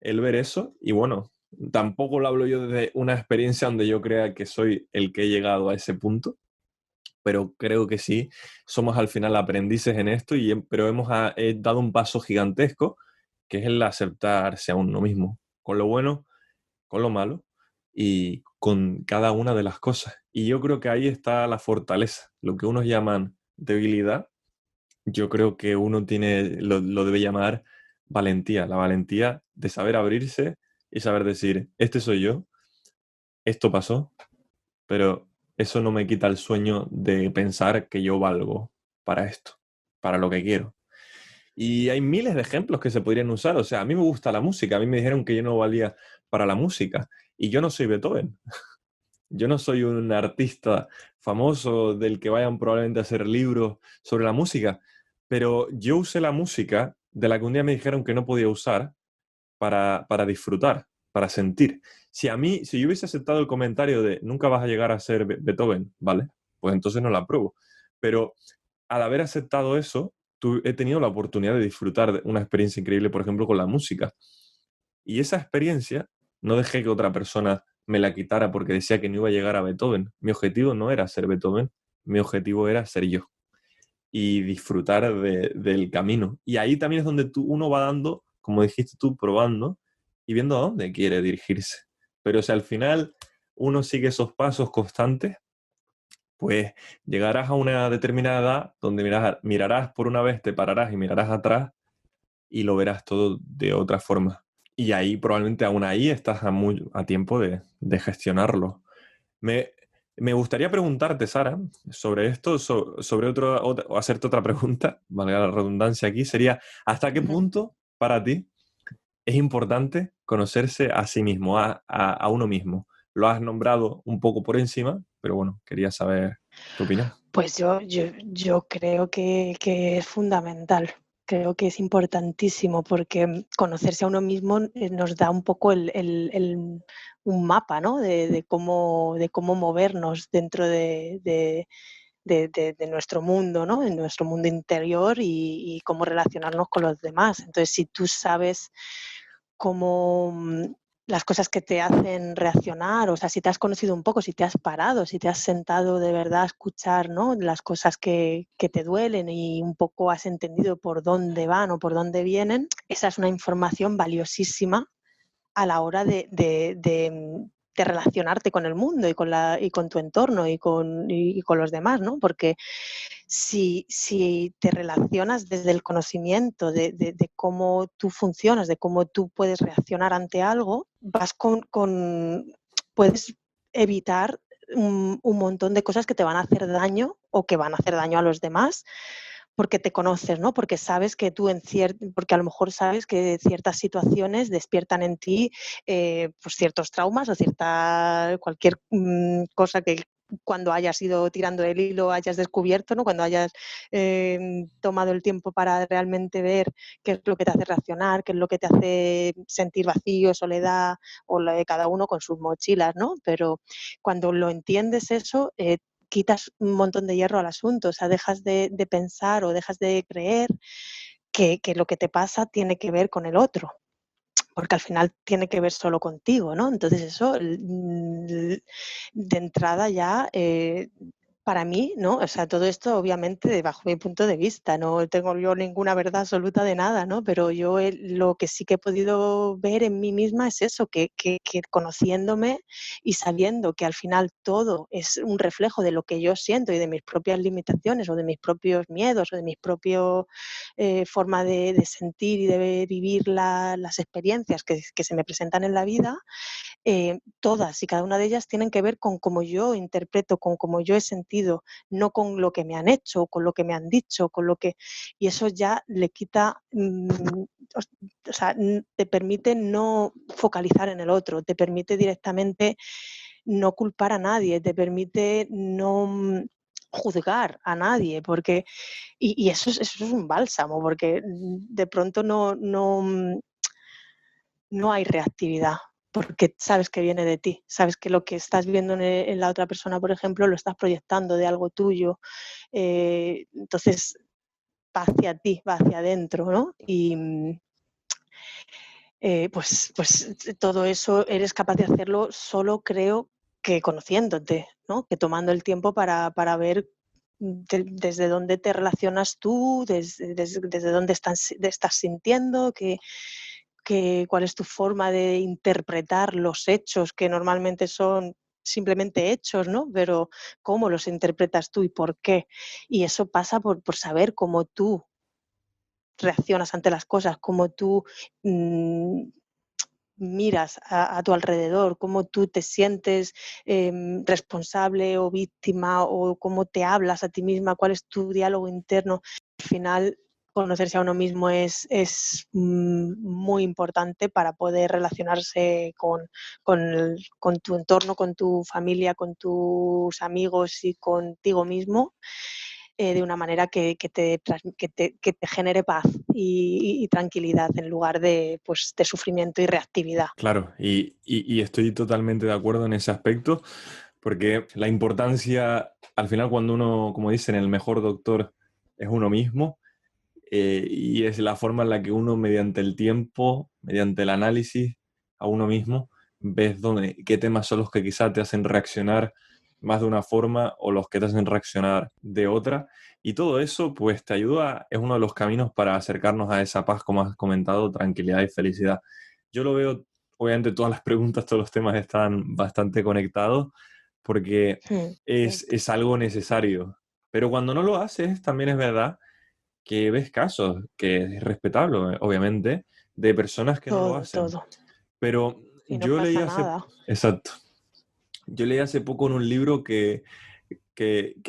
el ver eso. Y bueno, tampoco lo hablo yo desde una experiencia donde yo crea que soy el que he llegado a ese punto, pero creo que sí, somos al final aprendices en esto, pero hemos dado un paso gigantesco, que es el aceptarse a uno mismo, con lo bueno, con lo malo y con cada una de las cosas. Y yo creo que ahí está la fortaleza, lo que unos llaman debilidad, yo creo que uno lo debe llamar valentía, la valentía de saber abrirse y saber decir, este soy yo, esto pasó, pero eso no me quita el sueño de pensar que yo valgo para esto, para lo que quiero. Y hay miles de ejemplos que se podrían usar. O sea, a mí me gusta la música. A mí me dijeron que yo no valía para la música. Y yo no soy Beethoven. Yo no soy un artista famoso del que vayan probablemente a hacer libros sobre la música. Pero yo usé la música de la que un día me dijeron que no podía usar para disfrutar, para sentir. Si yo hubiese aceptado el comentario de nunca vas a llegar a ser Beethoven, ¿vale? Pues entonces no la apruebo. Pero al haber aceptado eso, he tenido la oportunidad de disfrutar de una experiencia increíble, por ejemplo, con la música. Y esa experiencia no dejé que otra persona me la quitara porque decía que no iba a llegar a Beethoven. Mi objetivo no era ser Beethoven, mi objetivo era ser yo y disfrutar del camino. Y ahí también es donde uno va dando, como dijiste tú, probando y viendo a dónde quiere dirigirse. Pero si al final uno sigue esos pasos constantes, pues llegarás a una determinada edad donde mirarás por una vez, te pararás y mirarás atrás y lo verás todo de otra forma. Y ahí probablemente aún ahí estás a tiempo de gestionarlo. Me, me gustaría preguntarte, Sara, sobre esto, sobre o hacerte otra pregunta, valga la redundancia aquí, sería, ¿hasta qué punto para ti es importante conocerse a sí mismo, a uno mismo? Lo has nombrado un poco por encima, pero bueno, quería saber tu opinión. Pues yo creo que es fundamental, creo que es importantísimo porque conocerse a uno mismo nos da un poco un mapa, ¿no? De cómo movernos dentro de nuestro mundo, ¿no? En nuestro mundo interior y cómo relacionarnos con los demás. Entonces, si tú sabes cómo las cosas que te hacen reaccionar, o sea, si te has conocido un poco, si te has parado, si te has sentado de verdad a escuchar, ¿no? Las cosas que te duelen y un poco has entendido por dónde van o por dónde vienen, esa es una información valiosísima a la hora de relacionarte con el mundo y con tu entorno y con los demás, ¿no? Porque si te relacionas desde el conocimiento de cómo tú funcionas, de cómo tú puedes reaccionar ante algo, puedes evitar un montón de cosas que te van a hacer daño o que van a hacer daño a los demás porque te conoces, ¿no? Porque sabes que porque a lo mejor sabes que ciertas situaciones despiertan en ti pues ciertos traumas o cualquier cosa que cuando hayas ido tirando el hilo hayas descubierto, ¿no? Cuando hayas tomado el tiempo para realmente ver qué es lo que te hace reaccionar, qué es lo que te hace sentir vacío, soledad, o la de cada uno con sus mochilas, ¿no? Pero cuando lo entiendes eso, quitas un montón de hierro al asunto, o sea, dejas de pensar o dejas de creer que lo que te pasa tiene que ver con el otro, porque al final tiene que ver solo contigo, ¿no? Entonces eso, de entrada ya Para mí, ¿no? O sea, todo esto obviamente bajo mi punto de vista, no tengo yo ninguna verdad absoluta de nada, ¿no? Pero yo lo que sí que he podido ver en mí misma es eso, que conociéndome y sabiendo que al final todo es un reflejo de lo que yo siento y de mis propias limitaciones o de mis propios miedos o de mis propios forma de sentir y de vivir las experiencias que se me presentan en la vida, todas y cada una de ellas tienen que ver con cómo yo interpreto, con cómo yo he sentido, no con lo que me han hecho, con lo que me han dicho, con lo que... Y eso ya le quita, o sea, te permite no focalizar en el otro, te permite directamente no culpar a nadie, te permite no juzgar a nadie, porque... Y eso es un bálsamo, porque de pronto no hay reactividad, porque sabes que viene de ti, sabes que lo que estás viendo en la otra persona, por ejemplo, lo estás proyectando de algo tuyo, entonces va hacia ti, va hacia adentro, ¿no? Y pues todo eso eres capaz de hacerlo solo, creo, que conociéndote, ¿no? Que tomando el tiempo para ver desde dónde te relacionas tú, desde dónde estás sintiendo, cuál es tu forma de interpretar los hechos, que normalmente son simplemente hechos, ¿no? Pero cómo los interpretas tú y por qué. Y eso pasa por saber cómo tú reaccionas ante las cosas, cómo tú mm, miras a tu alrededor, cómo tú te sientes responsable o víctima o cómo te hablas a ti misma, cuál es tu diálogo interno. Al final, conocerse a uno mismo es muy importante para poder relacionarse con tu entorno, con tu familia, con tus amigos y contigo mismo, de una manera que te genere paz y tranquilidad en lugar pues, de sufrimiento y reactividad. Claro, y estoy totalmente de acuerdo en ese aspecto, porque la importancia, al final cuando uno, como dicen, el mejor doctor es uno mismo, y es la forma en la que uno, mediante el tiempo, mediante el análisis a uno mismo, ves qué temas son los que quizás te hacen reaccionar más de una forma o los que te hacen reaccionar de otra. Y todo eso, pues te ayuda, es uno de los caminos para acercarnos a esa paz, como has comentado, tranquilidad y felicidad. Yo lo veo, obviamente todas las preguntas, todos los temas están bastante conectados porque Sí. es algo necesario. Pero cuando no lo haces, también es verdad que ves casos, que es respetable, obviamente, de personas que no lo Todo, hacen. todo. Pero Y no yo leí pasa hace, nada. exacto, yo leí hace poco en un libro que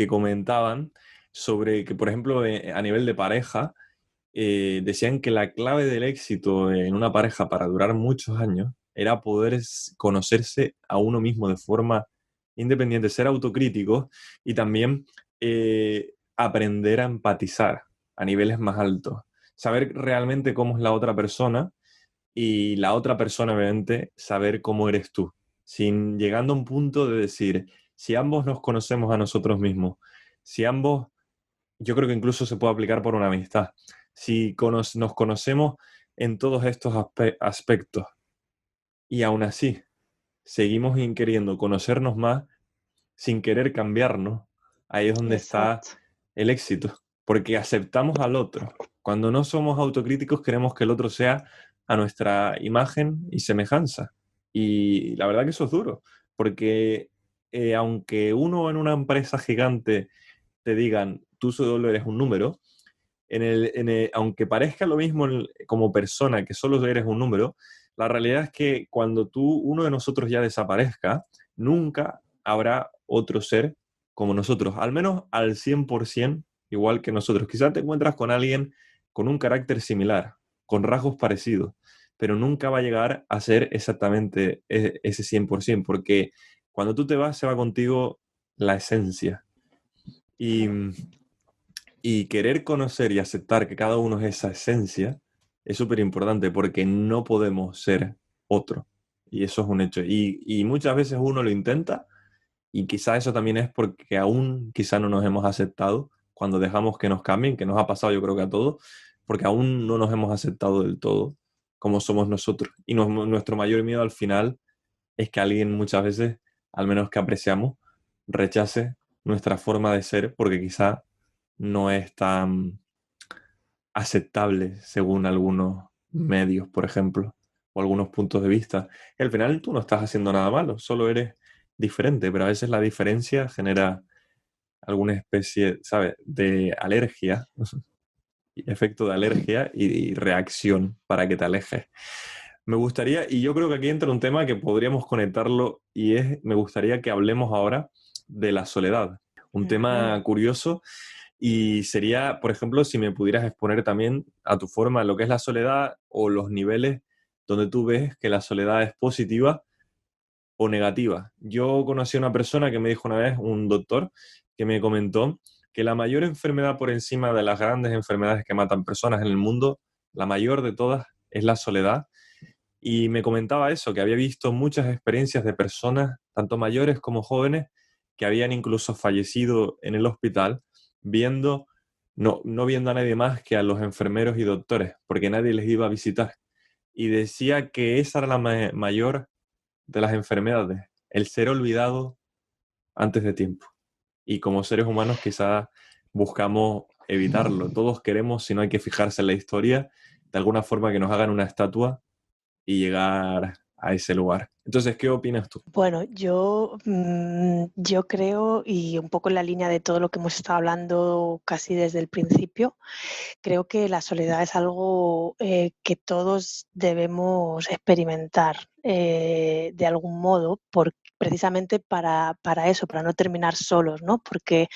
comentaban sobre que, por ejemplo, a nivel de pareja, decían que la clave del éxito en una pareja para durar muchos años era poder conocerse a uno mismo de forma independiente, ser autocrítico y también aprender a empatizar a niveles más altos. Saber realmente cómo es la otra persona y la otra persona, obviamente, saber cómo eres tú. Sin llegando a un punto de decir, si ambos nos conocemos a nosotros mismos, si ambos, yo creo que incluso se puede aplicar por una amistad, si nos conocemos en todos estos aspectos y aún así seguimos queriendo conocernos más sin querer cambiarnos, ahí es donde está Exacto. el éxito, porque aceptamos al otro. Cuando no somos autocríticos, queremos que el otro sea a nuestra imagen y semejanza. Y la verdad que eso es duro, porque aunque uno en una empresa gigante te digan, tú solo eres un número, aunque parezca lo mismo como persona, que solo eres un número, la realidad es que cuando uno de nosotros ya desaparezca, nunca habrá otro ser como nosotros, al menos al 100% igual que nosotros. Quizás te encuentras con alguien con un carácter similar, con rasgos parecidos, pero nunca va a llegar a ser exactamente ese 100%, porque cuando tú te vas, se va contigo la esencia. Y, y querer conocer y aceptar que cada uno es esa esencia es súper importante porque no podemos ser otro. Y eso es un hecho. Y muchas veces uno lo intenta y quizá eso también es porque aún quizá no nos hemos aceptado cuando dejamos que nos cambien, que nos ha pasado yo creo que a todos, porque aún no nos hemos aceptado del todo como somos nosotros. Y nuestro mayor miedo al final es que alguien muchas veces, al menos que apreciamos, rechace nuestra forma de ser porque quizá no es tan aceptable según algunos medios, por ejemplo, o algunos puntos de vista. Y al final tú no estás haciendo nada malo, solo eres diferente, pero a veces la diferencia genera alguna especie, ¿sabes?, de alergia, efecto de alergia y reacción para que te alejes. Me gustaría, y yo creo que aquí entra un tema que podríamos conectarlo, y es, me gustaría que hablemos ahora de la soledad. Un tema Ujú. curioso, y sería, por ejemplo, si me pudieras exponer también a tu forma lo que es la soledad o los niveles donde tú ves que la soledad es positiva o negativa. Yo conocí a una persona que me dijo una vez, un doctor, que me comentó que la mayor enfermedad por encima de las grandes enfermedades que matan personas en el mundo, la mayor de todas, es la soledad. Y me comentaba eso, que había visto muchas experiencias de personas, tanto mayores como jóvenes, que habían incluso fallecido en el hospital viendo, no viendo a nadie más que a los enfermeros y doctores, porque nadie les iba a visitar. Y decía que esa era la mayor de las enfermedades, el ser olvidado antes de tiempo. Y como seres humanos quizás buscamos evitarlo. Todos queremos, si no hay que fijarse en la historia, de alguna forma que nos hagan una estatua y llegar a ese lugar. Entonces, ¿qué opinas tú? Bueno, yo creo, y un poco en la línea de todo lo que hemos estado hablando casi desde el principio, creo que la soledad es algo que todos debemos experimentar de algún modo, precisamente para eso, para no terminar solos, ¿no? Porque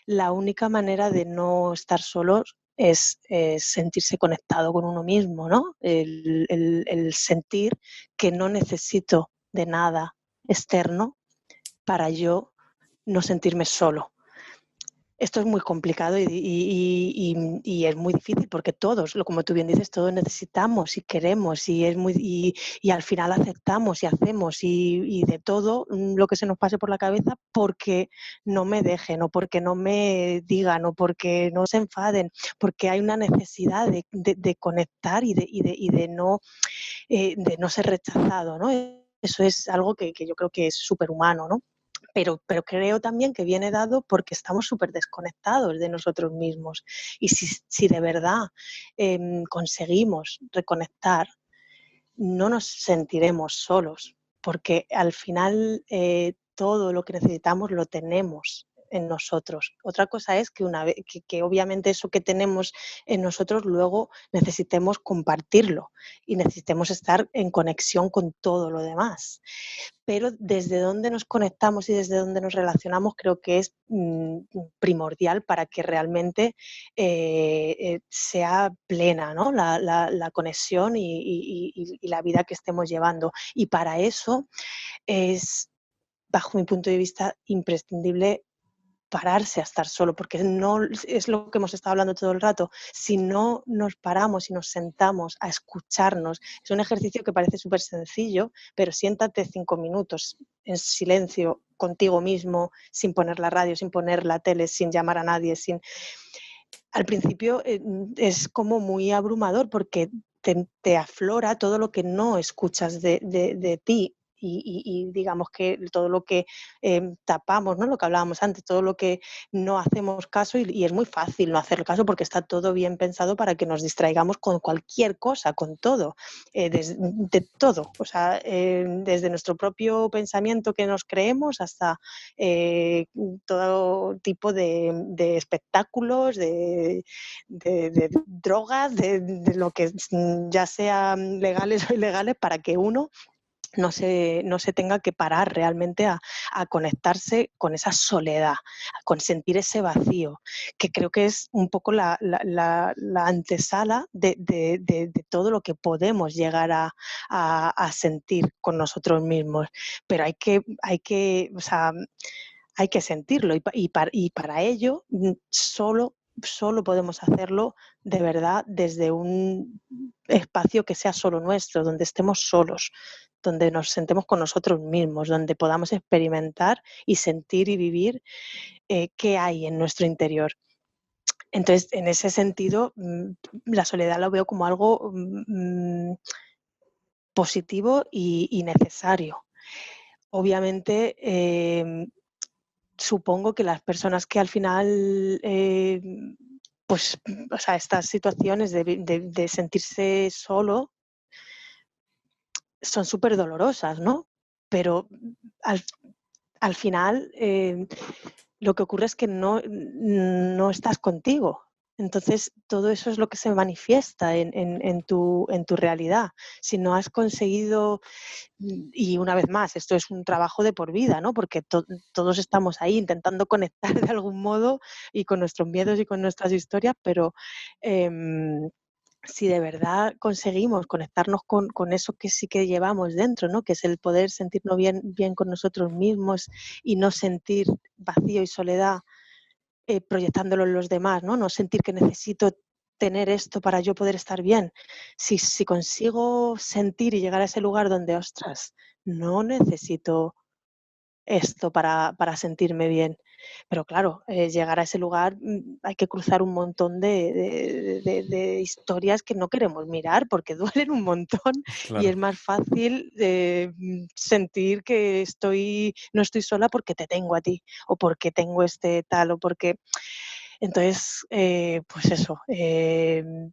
la única manera de no estar solos es sentirse conectado con uno mismo, ¿no? El sentir que no necesito de nada externo para yo no sentirme solo. Esto es muy complicado y es muy difícil porque todos, como tú bien dices, todos necesitamos y queremos y al final aceptamos y hacemos y de todo lo que se nos pase por la cabeza porque no me dejen o porque no me digan o porque no se enfaden, porque hay una necesidad de conectar de no ser rechazado, ¿no? Eso es algo que yo creo que es superhumano, ¿no? Pero creo también que viene dado porque estamos súper desconectados de nosotros mismos. Y si de verdad conseguimos reconectar, no nos sentiremos solos, porque al final todo lo que necesitamos lo tenemos en nosotros. Otra cosa es que obviamente eso que tenemos en nosotros luego necesitemos compartirlo y necesitemos estar en conexión con todo lo demás. Pero desde dónde nos conectamos y desde dónde nos relacionamos creo que es primordial para que realmente sea plena, ¿no? La conexión y la vida que estemos llevando. Y para eso es, bajo mi punto de vista, imprescindible pararse a estar solo, porque no es lo que hemos estado hablando todo el rato. Si no nos paramos y nos sentamos a escucharnos, es un ejercicio que parece súper sencillo, pero siéntate 5 minutos en silencio contigo mismo, sin poner la radio, sin poner la tele, sin llamar a nadie, al principio es como muy abrumador porque te aflora todo lo que no escuchas de ti y digamos que todo lo que tapamos, ¿no? Lo que hablábamos antes, todo lo que no hacemos caso y es muy fácil no hacer caso porque está todo bien pensado para que nos distraigamos con cualquier cosa, con todo, de todo, o sea, desde nuestro propio pensamiento que nos creemos hasta eh, todo tipo de espectáculos, de drogas, de lo que ya sean legales o ilegales, para que uno no se tenga que parar realmente a conectarse con esa soledad, con sentir ese vacío, que creo que es un poco la antesala de todo lo que podemos llegar a sentir con nosotros mismos. Pero o sea, hay que sentirlo y para ello solo podemos hacerlo de verdad desde un espacio que sea solo nuestro, donde estemos solos, donde nos sentemos con nosotros mismos, donde podamos experimentar y sentir y vivir qué hay en nuestro interior. Entonces, en ese sentido, la soledad lo veo como algo positivo y necesario. Obviamente, supongo que las personas que al final, pues, o sea, estas situaciones de sentirse solo son súper dolorosas, ¿no? Pero al, al final lo que ocurre es que no estás contigo. Entonces, todo eso es lo que se manifiesta en tu realidad. Si no has conseguido, y una vez más, esto es un trabajo de por vida, ¿no? Porque todos estamos ahí intentando conectar de algún modo y con nuestros miedos y con nuestras historias, pero si de verdad conseguimos conectarnos con eso que sí que llevamos dentro, ¿no? Que es el poder sentirnos bien con nosotros mismos y no sentir vacío y soledad proyectándolo en los demás, ¿no? No sentir que necesito tener esto para yo poder estar bien. Si consigo sentir y llegar a ese lugar donde, ostras, no necesito esto para sentirme bien. Pero claro, llegar a ese lugar hay que cruzar un montón de historias que no queremos mirar porque duelen un montón y es Claro. más fácil sentir que no estoy sola porque te tengo a ti o porque tengo este tal o porque... Entonces, pues eso,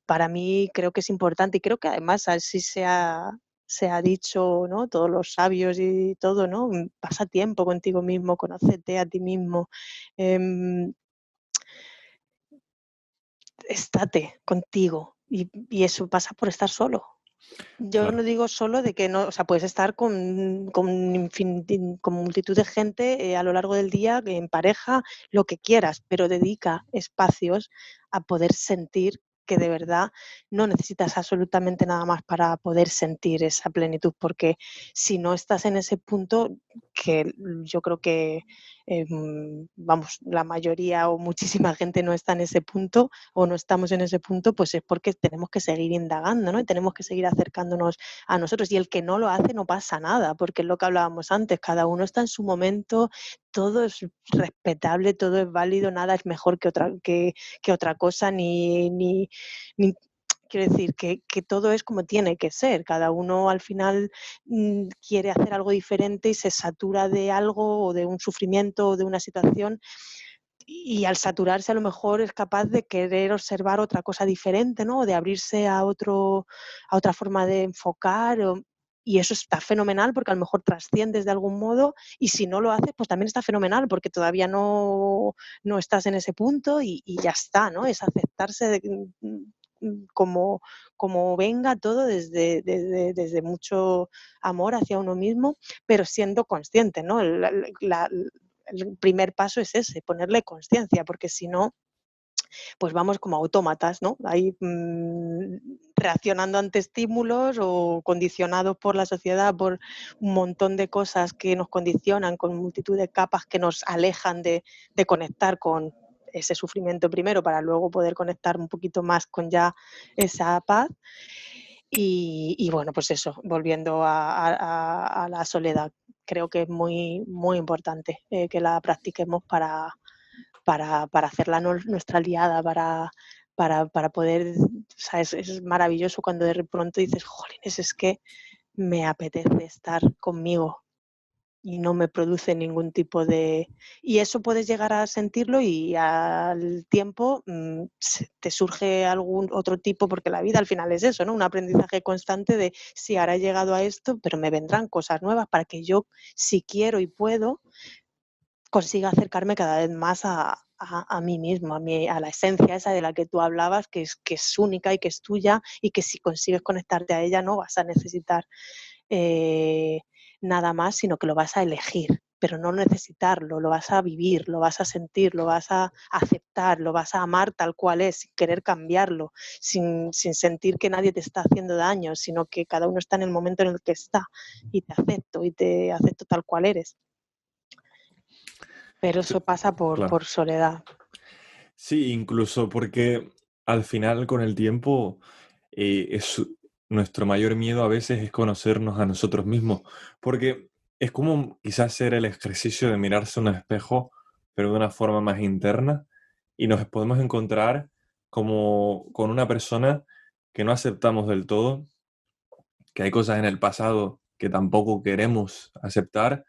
para mí creo que es importante y creo que además así se ha dicho, ¿no? Todos los sabios y todo, ¿no? Pasa tiempo contigo mismo, conócete a ti mismo, em, estate contigo y eso pasa por estar solo. Yo no Claro. digo solo de que no, o sea, puedes estar con multitud de gente a lo largo del día, en pareja, lo que quieras, pero dedica espacios a poder sentir que de verdad no necesitas absolutamente nada más para poder sentir esa plenitud, porque si no estás en ese punto, que yo creo que, vamos, la mayoría o muchísima gente no está en ese punto, o no estamos en ese punto, pues es porque tenemos que seguir indagando, ¿no? Y tenemos que seguir acercándonos a nosotros. Y el que no lo hace no pasa nada, porque es lo que hablábamos antes, cada uno está en su momento, todo es respetable, todo es válido, nada es mejor que otra cosa, ni quiero decir que todo es como tiene que ser. Cada uno al final quiere hacer algo diferente y se satura de algo o de un sufrimiento o de una situación y al saturarse a lo mejor es capaz de querer observar otra cosa diferente, ¿no? O de abrirse a otra forma de enfocar. Y eso está fenomenal porque a lo mejor trasciendes de algún modo y si no lo haces, pues también está fenomenal porque todavía no estás en ese punto y ya está, ¿no? Es aceptarse como, como venga todo desde mucho amor hacia uno mismo, pero siendo consciente, ¿no? El primer paso es ese, ponerle conciencia, porque si no, pues vamos como autómatas, ¿no? Ahí reaccionando ante estímulos o condicionados por la sociedad, por un montón de cosas que nos condicionan, con multitud de capas que nos alejan de conectar con ese sufrimiento primero para luego poder conectar un poquito más con ya esa paz. Y bueno, pues eso, volviendo a la soledad, creo que es muy importante que la practiquemos para hacerla nuestra aliada, para poder, o sea, es maravilloso cuando de pronto dices, jolines, es que me apetece estar conmigo y no me produce ningún tipo de... Y eso puedes llegar a sentirlo y al tiempo te surge algún otro tipo, porque la vida al final es eso, ¿no? Un aprendizaje constante de si ahora he llegado a esto, pero me vendrán cosas nuevas para que yo, si quiero y puedo, consiga acercarme cada vez más a mí mismo, a la esencia esa de la que tú hablabas, que es única y que es tuya y que si consigues conectarte a ella no vas a necesitar eh, nada más, sino que lo vas a elegir, pero no necesitarlo, lo vas a vivir, lo vas a sentir, lo vas a aceptar, lo vas a amar tal cual es, sin querer cambiarlo, sin sentir que nadie te está haciendo daño, sino que cada uno está en el momento en el que está y te acepto tal cual eres. Pero Sí, eso pasa por claro. soledad. Sí, incluso porque al final con el tiempo nuestro mayor miedo a veces es conocernos a nosotros mismos, porque es como quizás hacer el ejercicio de mirarse en un espejo, pero de una forma más interna, y nos podemos encontrar como con una persona que no aceptamos del todo, que hay cosas en el pasado que tampoco queremos aceptar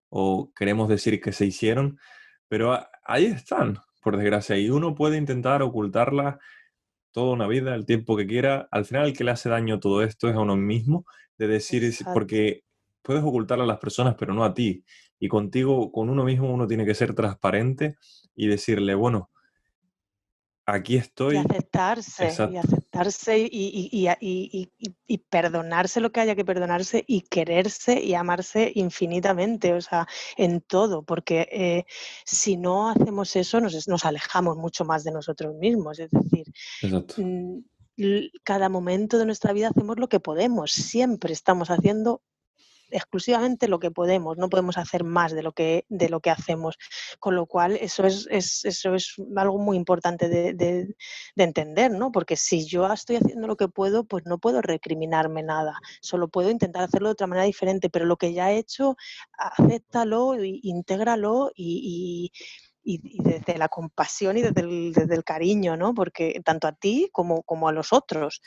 o queremos decir que se hicieron, pero ahí están, por desgracia, y uno puede intentar ocultarlas toda una vida, el tiempo que quiera. Al final, el que le hace daño todo esto es a uno mismo, de decir, Exacto. porque puedes ocultarlo a las personas, pero no a ti. Y contigo, con uno mismo, uno tiene que ser transparente y decirle, bueno, aquí estoy, Y exacto, aceptarse y perdonarse lo que haya que perdonarse y quererse y amarse infinitamente, o sea, en todo, porque si no hacemos eso nos alejamos mucho más de nosotros mismos, es decir, exacto, mm, cada momento de nuestra vida hacemos lo que podemos, siempre estamos haciendo exclusivamente lo que podemos, no podemos hacer más de lo que hacemos, con lo cual eso es algo muy importante de entender, ¿no? Porque si yo estoy haciendo lo que puedo, pues no puedo recriminarme nada, solo puedo intentar hacerlo de otra manera diferente, pero lo que ya he hecho, acéptalo, intégralo y desde la compasión y desde el cariño, ¿no? Porque tanto a ti como a los otros.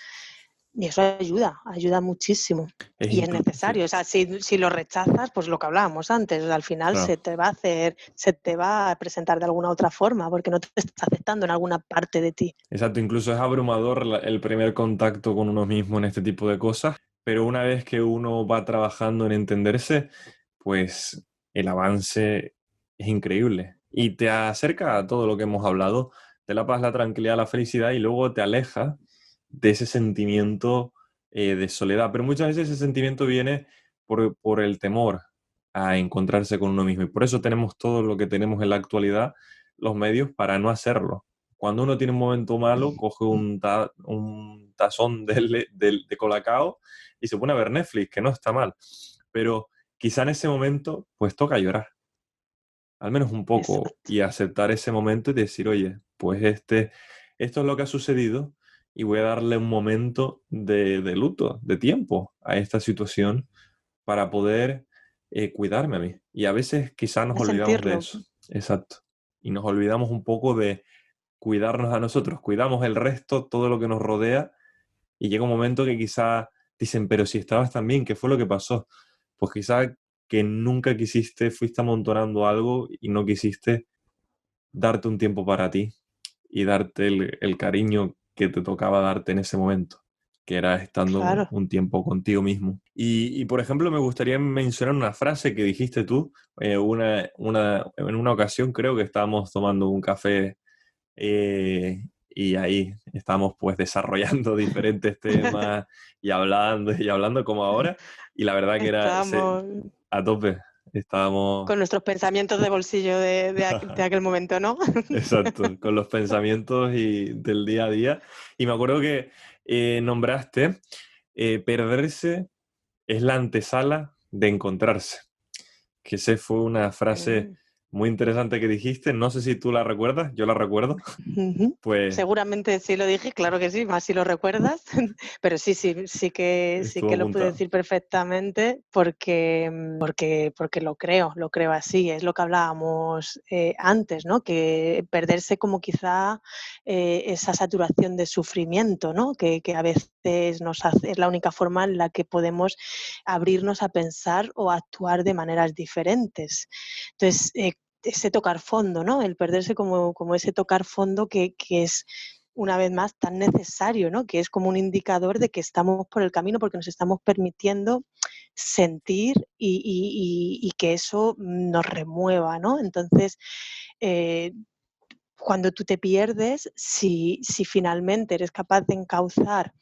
Y eso ayuda muchísimo. es Y es sí, necesario. O sea, si lo rechazas, pues lo que hablábamos antes, o sea, al final claro. se te va a presentar de alguna otra forma, porque no te estás aceptando en alguna parte de ti. Exacto, incluso es abrumador el primer contacto con uno mismo en este tipo de cosas, pero una vez que uno va trabajando en entenderse, pues el avance es increíble y te acerca a todo lo que hemos hablado, te la paz, la tranquilidad, la felicidad y luego te aleja de ese sentimiento de soledad. Pero muchas veces ese sentimiento viene por el temor a encontrarse con uno mismo y por eso tenemos todo lo que tenemos en la actualidad, los medios para no hacerlo. Cuando uno tiene un momento malo, coge un tazón de Colacao y se pone a ver Netflix, que no está mal. Pero quizá en ese momento, pues toca llorar, al menos un poco, Exacto, y aceptar ese momento y decir, oye, pues esto es lo que ha sucedido y voy a darle un momento de luto, de tiempo a esta situación para poder cuidarme a mí. Y a veces quizá nos de olvidamos de sentirlo. eso. Exacto. Y nos olvidamos un poco de cuidarnos a nosotros, cuidamos el resto, todo lo que nos rodea, y llega un momento que quizá dicen, pero si estabas tan bien, ¿qué fue lo que pasó? Pues quizá que nunca quisiste, fuiste amontonando algo y no quisiste darte un tiempo para ti y darte el cariño que te tocaba darte en ese momento, que era estando Claro. un tiempo contigo mismo. Por ejemplo, me gustaría mencionar una frase que dijiste tú, en una ocasión creo que estábamos tomando un café y ahí estamos pues desarrollando diferentes temas y hablando como ahora. Y la verdad que era Estábamos a tope. Estábamos, con nuestros pensamientos de bolsillo de aquel momento, ¿no? exacto, con los pensamientos y del día a día. Y me acuerdo que nombraste, perderse es la antesala de encontrarse. Que esa fue una frase Mm. muy interesante que dijiste. No sé si tú la recuerdas, yo la recuerdo. Ujú. Pues Seguramente sí lo dije, claro que sí, más si lo recuerdas, pero sí estuvo que lo puedo apuntado. decir perfectamente porque lo creo así, es lo que hablábamos, antes, ¿no? Que perderse como quizá, esa saturación de sufrimiento, ¿no? Que a veces nos hace es la única forma en la que podemos abrirnos a pensar o a actuar de maneras diferentes. Entonces, ese tocar fondo, ¿no? El perderse como ese tocar fondo que es una vez más tan necesario, ¿no? Que es como un indicador de que estamos por el camino porque nos estamos permitiendo sentir y que eso nos remueva, ¿no? Entonces, eh, cuando tú te pierdes, si finalmente eres capaz de encauzar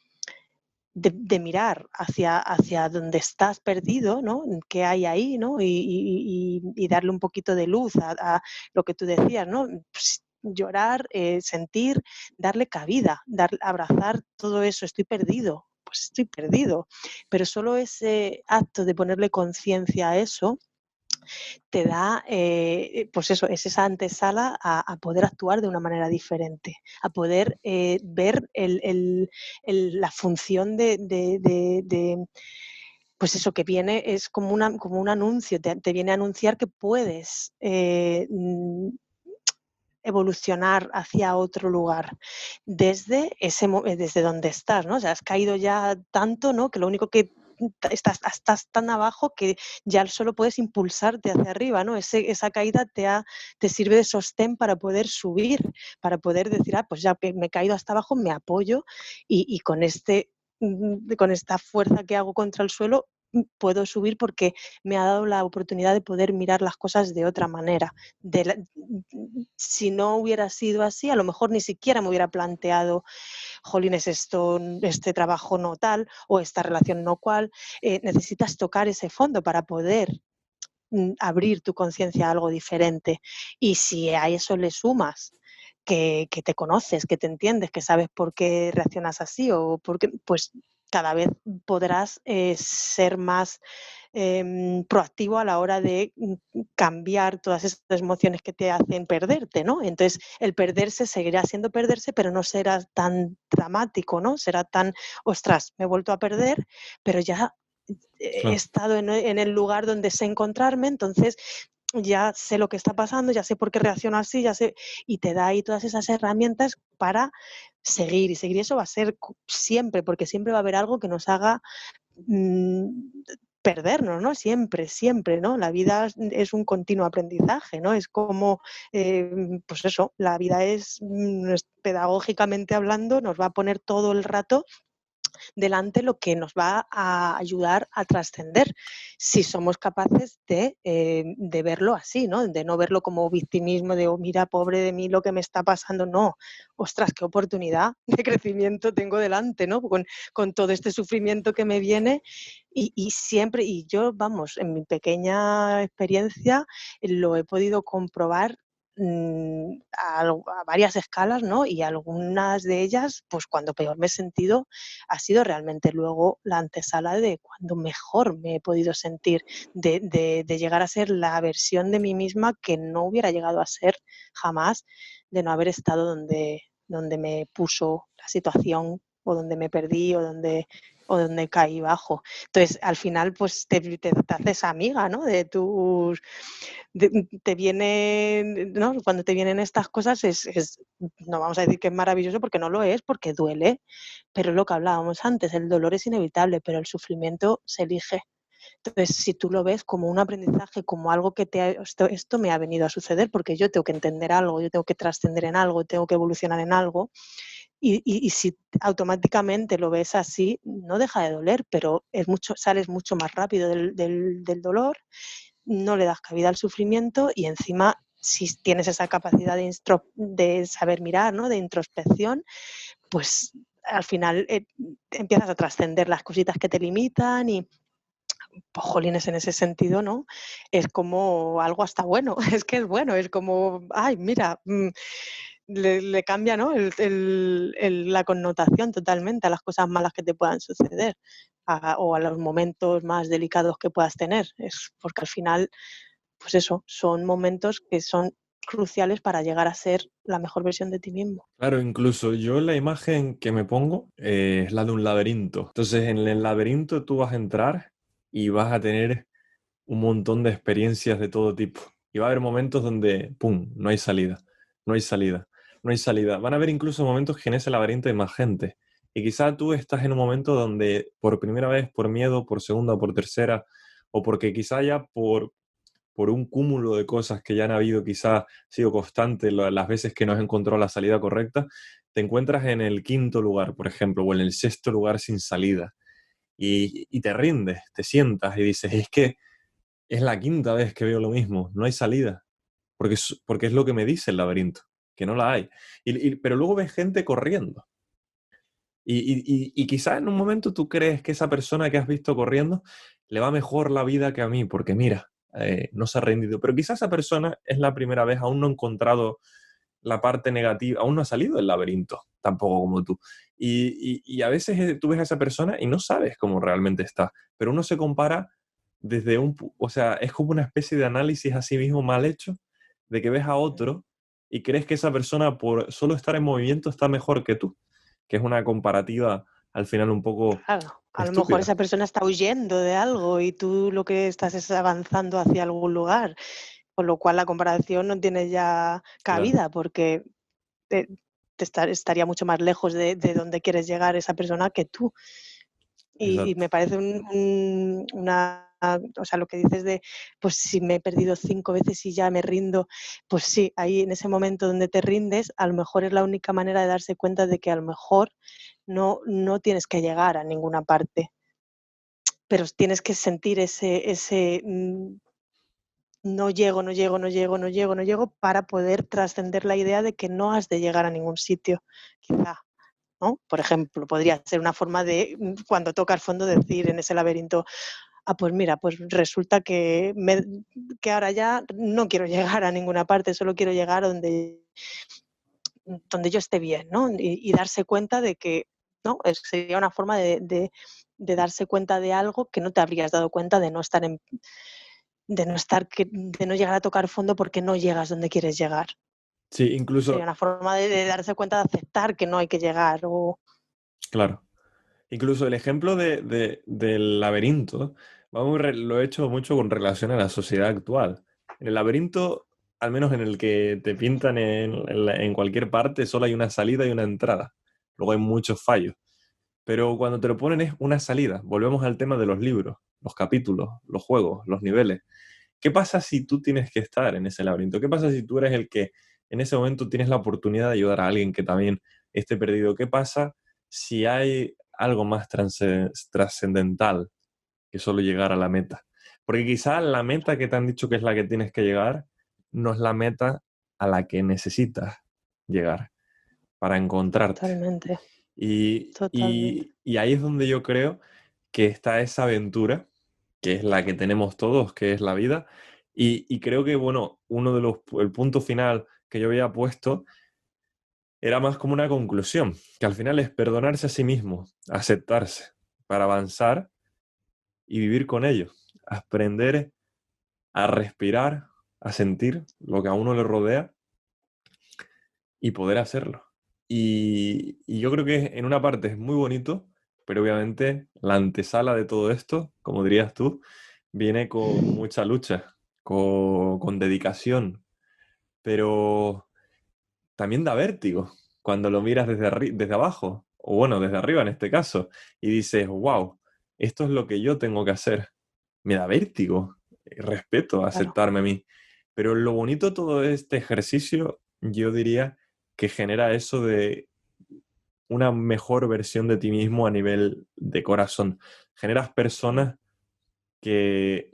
de mirar hacia donde estás perdido, ¿no? ¿Qué hay ahí, ¿no? Y darle un poquito de luz a lo que tú decías, ¿no? Pues, llorar, sentir, darle cabida, abrazar todo eso, estoy perdido, pues estoy perdido. Pero solo ese acto de ponerle conciencia a eso te da, pues eso, es esa antesala a poder actuar de una manera diferente, a poder ver la función pues eso que viene, es como un anuncio, te viene a anunciar que puedes evolucionar hacia otro lugar desde donde estás, ¿no? O sea, has caído ya tanto, ¿no? Que lo único que estás tan abajo que ya solo puedes impulsarte hacia arriba, ¿no? Esa caída te sirve de sostén para poder subir, para poder decir, pues ya que me he caído hasta abajo, me apoyo y con esta fuerza que hago contra el suelo puedo subir porque me ha dado la oportunidad de poder mirar las cosas de otra manera. Si no hubiera sido así, a lo mejor ni siquiera me hubiera planteado, jolines, este trabajo no tal o esta relación no cual. Necesitas tocar ese fondo para poder abrir tu conciencia a algo diferente. Y si a eso le sumas que te conoces, que te entiendes, que sabes por qué reaccionas así o porque, pues cada vez podrás ser más proactivo a la hora de cambiar todas esas emociones que te hacen perderte, ¿no? Entonces, el perderse seguirá siendo perderse, pero no será tan dramático, ¿no? Será tan, ostras, me he vuelto a perder, pero ya he Claro. estado en el lugar donde sé encontrarme, entonces ya sé lo que está pasando, ya sé por qué reacciono así, ya sé, y te da ahí todas esas herramientas para seguir, y seguir eso va a ser siempre, porque siempre va a haber algo que nos haga mm, perdernos, ¿no? Siempre, siempre, ¿no? La vida es un continuo aprendizaje, ¿no? Es como, pues eso, la vida pedagógicamente hablando, nos va a poner todo el rato delante lo que nos va a ayudar a trascender, si somos capaces de verlo así, ¿no? De no verlo como victimismo, de, oh, mira, pobre de mí lo que me está pasando, no. Ostras, qué oportunidad de crecimiento tengo delante, ¿no? Con todo este sufrimiento que me viene y siempre, y yo, vamos, en mi pequeña experiencia lo he podido comprobar a varias escalas, ¿no? Y algunas de ellas, pues cuando peor me he sentido, ha sido realmente luego la antesala de cuando mejor me he podido sentir, de llegar a ser la versión de mí misma que no hubiera llegado a ser jamás de no haber estado donde me puso la situación o donde me perdí o donde caí bajo. Entonces, al final, pues te haces amiga, ¿no? Te vienen, ¿no? Cuando te vienen estas cosas no vamos a decir que es maravilloso porque no lo es, porque duele, pero es lo que hablábamos antes, el dolor es inevitable, pero el sufrimiento se elige. Entonces, si tú lo ves como un aprendizaje, como algo que esto me ha venido a suceder porque yo tengo que entender algo, yo tengo que trascender en algo, tengo que evolucionar en algo, y si automáticamente lo ves así, no deja de doler, pero sales mucho más rápido del dolor, no le das cabida al sufrimiento y encima si tienes esa capacidad de saber mirar, ¿no? De introspección, pues al final empiezas a trascender las cositas que te limitan y, pues, jolines, en ese sentido, ¿no? Es como algo hasta bueno, es que es bueno, es como, ay, mira, le cambia, ¿no? La connotación totalmente a las cosas malas que te puedan suceder o a los momentos más delicados que puedas tener. Es porque al final, pues eso, son momentos que son cruciales para llegar a ser la mejor versión de ti mismo. Claro, incluso yo la imagen que me pongo es la de un laberinto. Entonces, en el laberinto tú vas a entrar y vas a tener un montón de experiencias de todo tipo. Y va a haber momentos donde, ¡pum!, no hay salida, no hay salida, no hay salida. Van a haber incluso momentos que en ese laberinto hay más gente. Y quizá tú estás en un momento donde por primera vez, por miedo, por segunda o por tercera, o porque quizá ya por un cúmulo de cosas que ya han habido, quizá ha sido constante las veces que no has encontrado la salida correcta, te encuentras en el quinto lugar, por ejemplo, o en el sexto lugar sin salida. Y te rindes, te sientas y dices, es que es la quinta vez que veo lo mismo, no hay salida, porque es lo que me dice el laberinto, que no la hay. Pero luego ves gente corriendo. Y quizás en un momento tú crees que esa persona que has visto corriendo le va mejor la vida que a mí, porque mira, no se ha rendido. Pero quizás esa persona es la primera vez, aún no ha encontrado la parte negativa, aún no ha salido del laberinto, tampoco como tú. Y a veces tú ves a esa persona y no sabes cómo realmente está, pero uno se compara desde o sea, es como una especie de análisis a sí mismo mal hecho, de que ves a otro y crees que esa persona por solo estar en movimiento está mejor que tú, que es una comparativa al final un poco Claro, a lo mejor estúpida. esa persona está huyendo de algo y tú lo que estás es avanzando hacia algún lugar, con lo cual la comparación no tiene ya Claro. cabida porque te estaría mucho más lejos de donde quieres llegar esa persona que tú. Y exacto. me parece o sea, lo que dices de, pues si me he perdido 5 veces y ya me rindo, pues sí, ahí en ese momento donde te rindes, a lo mejor es la única manera de darse cuenta de que a lo mejor no tienes que llegar a ninguna parte, pero tienes que sentir no llego, no llego, no llego, no llego, no llego, para poder trascender la idea de que no has de llegar a ningún sitio, quizá. ¿No? Por ejemplo, podría ser una forma de, cuando toca el fondo, decir en ese laberinto, pues mira, pues resulta que ahora ya no quiero llegar a ninguna parte, solo quiero llegar donde yo esté bien, ¿no? Y darse cuenta de que, ¿no? Sería una forma de darse cuenta de algo que no te habrías dado cuenta de no estar de no llegar a tocar fondo porque no llegas donde quieres llegar. Sí, Sería incluso, una forma de darse cuenta de aceptar que no hay que llegar. claro. Incluso el ejemplo del laberinto, lo he hecho mucho con relación a la sociedad actual. En el laberinto, al menos en el que te pintan en cualquier parte, solo hay una salida y una entrada. Luego hay muchos fallos. Pero cuando te lo ponen es una salida. Volvemos al tema de los libros, los capítulos, los juegos, los niveles. ¿Qué pasa si tú tienes que estar en ese laberinto? ¿Qué pasa si tú eres el que en ese momento tienes la oportunidad de ayudar a alguien que también esté perdido? ¿Qué pasa si hay algo más trascendental que solo llegar a la meta? Porque quizás la meta que te han dicho que es la que tienes que llegar no es la meta a la que necesitas llegar para encontrarte. Totalmente, totalmente. Y ahí es donde yo creo que está esa aventura, que es la que tenemos todos, que es la vida. Y creo que, bueno, el punto final que yo había puesto era más como una conclusión, que al final es perdonarse a sí mismo, aceptarse para avanzar y vivir con ello, aprender a respirar, a sentir lo que a uno le rodea y poder hacerlo. Y yo creo que en una parte es muy bonito, pero obviamente la antesala de todo esto, como dirías tú, viene con mucha lucha, con dedicación, pero también da vértigo cuando lo miras desde abajo, o bueno, desde arriba en este caso, y dices, wow, esto es lo que yo tengo que hacer. Me da vértigo, respeto, Claro, aceptarme a mí. Pero lo bonito de todo este ejercicio, yo diría que genera eso de una mejor versión de ti mismo a nivel de corazón. Generas personas que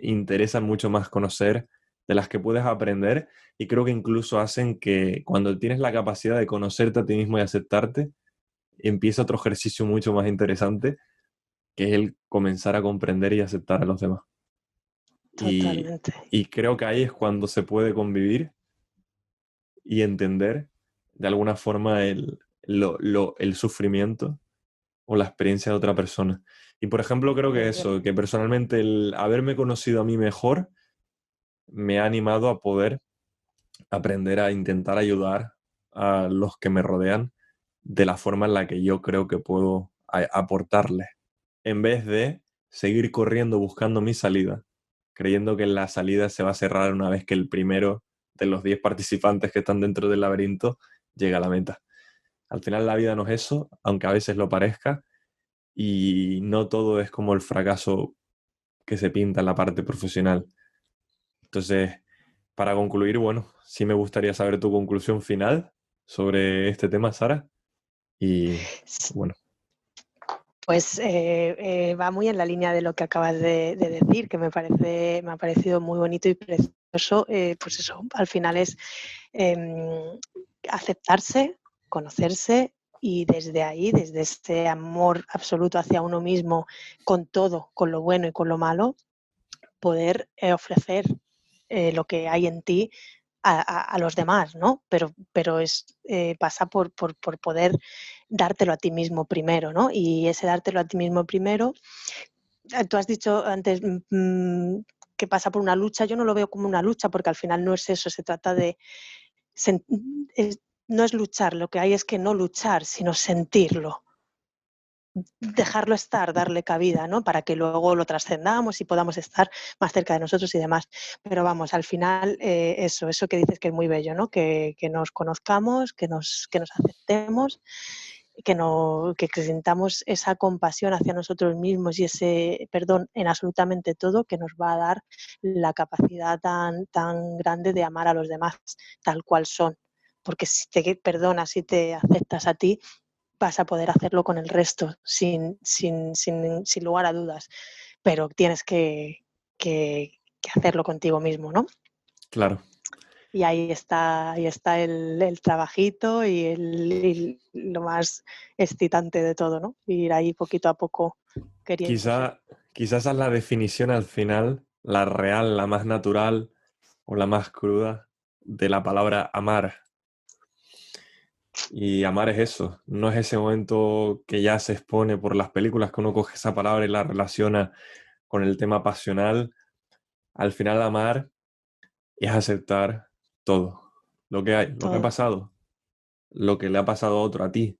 interesan mucho más conocer, de las que puedes aprender, y creo que incluso hacen que cuando tienes la capacidad de conocerte a ti mismo y aceptarte, empieza otro ejercicio mucho más interesante, que es el comenzar a comprender y aceptar a los demás. Y, totalmente. y creo que ahí es cuando se puede convivir y entender de alguna forma el sufrimiento o la experiencia de otra persona. Y por ejemplo, creo que eso, que personalmente el haberme conocido a mí mejor me ha animado a poder aprender a intentar ayudar a los que me rodean de la forma en la que yo creo que puedo aportarles, en vez de seguir corriendo buscando mi salida, creyendo que la salida se va a cerrar una vez que el primero de los 10 participantes que están dentro del laberinto llega a la meta. Al final la vida no es eso, aunque a veces lo parezca, y no todo es como el fracaso que se pinta en la parte profesional. Entonces, para concluir, bueno, sí me gustaría saber tu conclusión final sobre este tema, Sara. Y bueno, Pues va muy en la línea de lo que acabas de decir, que me ha parecido muy bonito y precioso. Pues eso, al final es aceptarse, conocerse y desde ahí, desde ese amor absoluto hacia uno mismo, con todo, con lo bueno y con lo malo, poder ofrecer lo que hay en ti a los demás, ¿no? Pero pasa por poder dártelo a ti mismo primero, ¿no? Y ese dártelo a ti mismo primero, tú has dicho antes que pasa por una lucha, yo no lo veo como una lucha porque al final no es eso, se trata de, sen- es- no es luchar, lo que hay es que no luchar, sino sentirlo, dejarlo estar, darle cabida, ¿no? Para que luego lo trascendamos y podamos estar más cerca de nosotros y demás. Pero vamos, al final eso que dices que es muy bello, ¿no? Que nos conozcamos, que nos aceptemos que sintamos esa compasión hacia nosotros mismos y ese perdón en absolutamente todo, que nos va a dar la capacidad tan grande de amar a los demás tal cual son. Porque si te perdonas y te aceptas a ti, vas a poder hacerlo con el resto sin lugar a dudas. Pero tienes que hacerlo contigo mismo, ¿no? Claro. Y ahí está el trabajito y lo más excitante de todo, ¿no? Ir ahí poquito a poco queriendo ser. Quizás esa es la definición al final, la real, la más natural o la más cruda de la palabra amar. Y amar es eso, no es ese momento que ya se expone por las películas que uno coge esa palabra y la relaciona con el tema pasional. Al final amar es aceptar todo, lo que hay, lo que ha Todo. pasado, lo que le ha pasado a otro, a ti,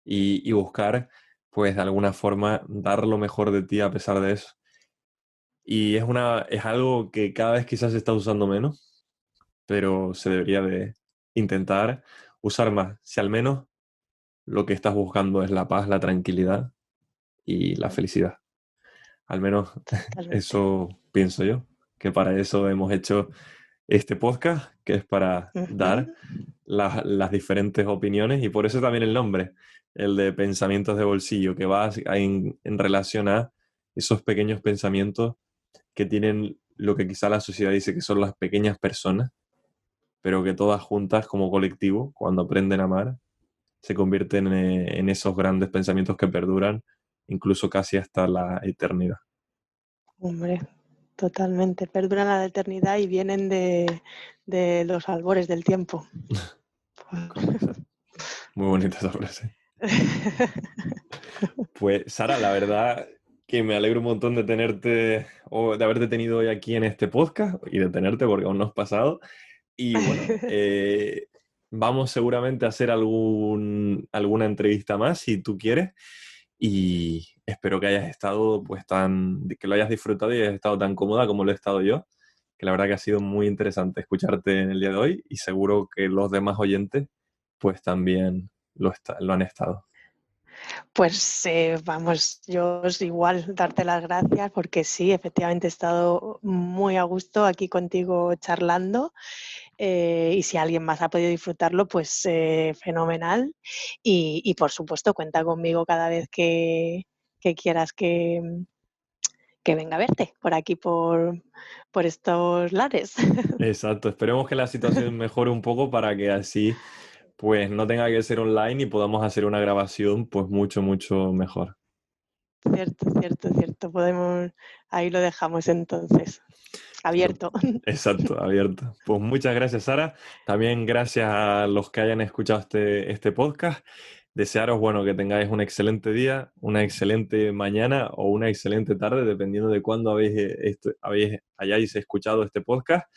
y buscar, pues de alguna forma, dar lo mejor de ti a pesar de eso. Y es algo que cada vez quizás se está usando menos, pero se debería de intentar usar más. Si al menos lo que estás buscando es la paz, la tranquilidad y la felicidad. Al menos Totalmente. eso pienso yo, que para eso hemos hecho este podcast, que es para dar Ujú. las diferentes opiniones y por eso también el nombre, el de pensamientos de bolsillo, que va en relación a esos pequeños pensamientos que tienen lo que quizá la sociedad dice que son las pequeñas personas, pero que todas juntas como colectivo, cuando aprenden a amar, se convierten en esos grandes pensamientos que perduran incluso casi hasta la eternidad. Hombre, totalmente. Perduran a la eternidad y vienen de los albores del tiempo. Correcto. Muy bonita esa frase. Pues Sara, la verdad que me alegro un montón de tenerte o de haberte tenido hoy aquí en este podcast y de tenerte porque aún no has pasado. Y bueno, vamos seguramente a hacer alguna entrevista más si tú quieres. Y espero que hayas estado pues que lo hayas disfrutado y hayas estado tan cómoda como lo he estado yo, que la verdad que ha sido muy interesante escucharte en el día de hoy y seguro que los demás oyentes pues también lo han estado. Pues vamos, yo es igual darte las gracias porque sí, efectivamente he estado muy a gusto aquí contigo charlando y si alguien más ha podido disfrutarlo, pues fenomenal y por supuesto cuenta conmigo cada vez que quieras que venga a verte por aquí, por estos lares. Exacto, esperemos que la situación mejore un poco para que así pues no tenga que ser online y podamos hacer una grabación pues mucho, mucho mejor. Cierto, cierto, cierto. Podemos, ahí lo dejamos entonces, Pero, abierto. exacto, abierto. Pues muchas gracias, Sara. También gracias a los que hayan escuchado este podcast. Desearos, bueno, que tengáis un excelente día, una excelente mañana o una excelente tarde, dependiendo de cuándo hayáis escuchado este podcast.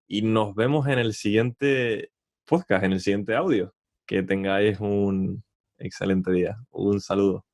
Y nos vemos en el siguiente podcast, en el siguiente audio. Que tengáis un excelente día. Un saludo.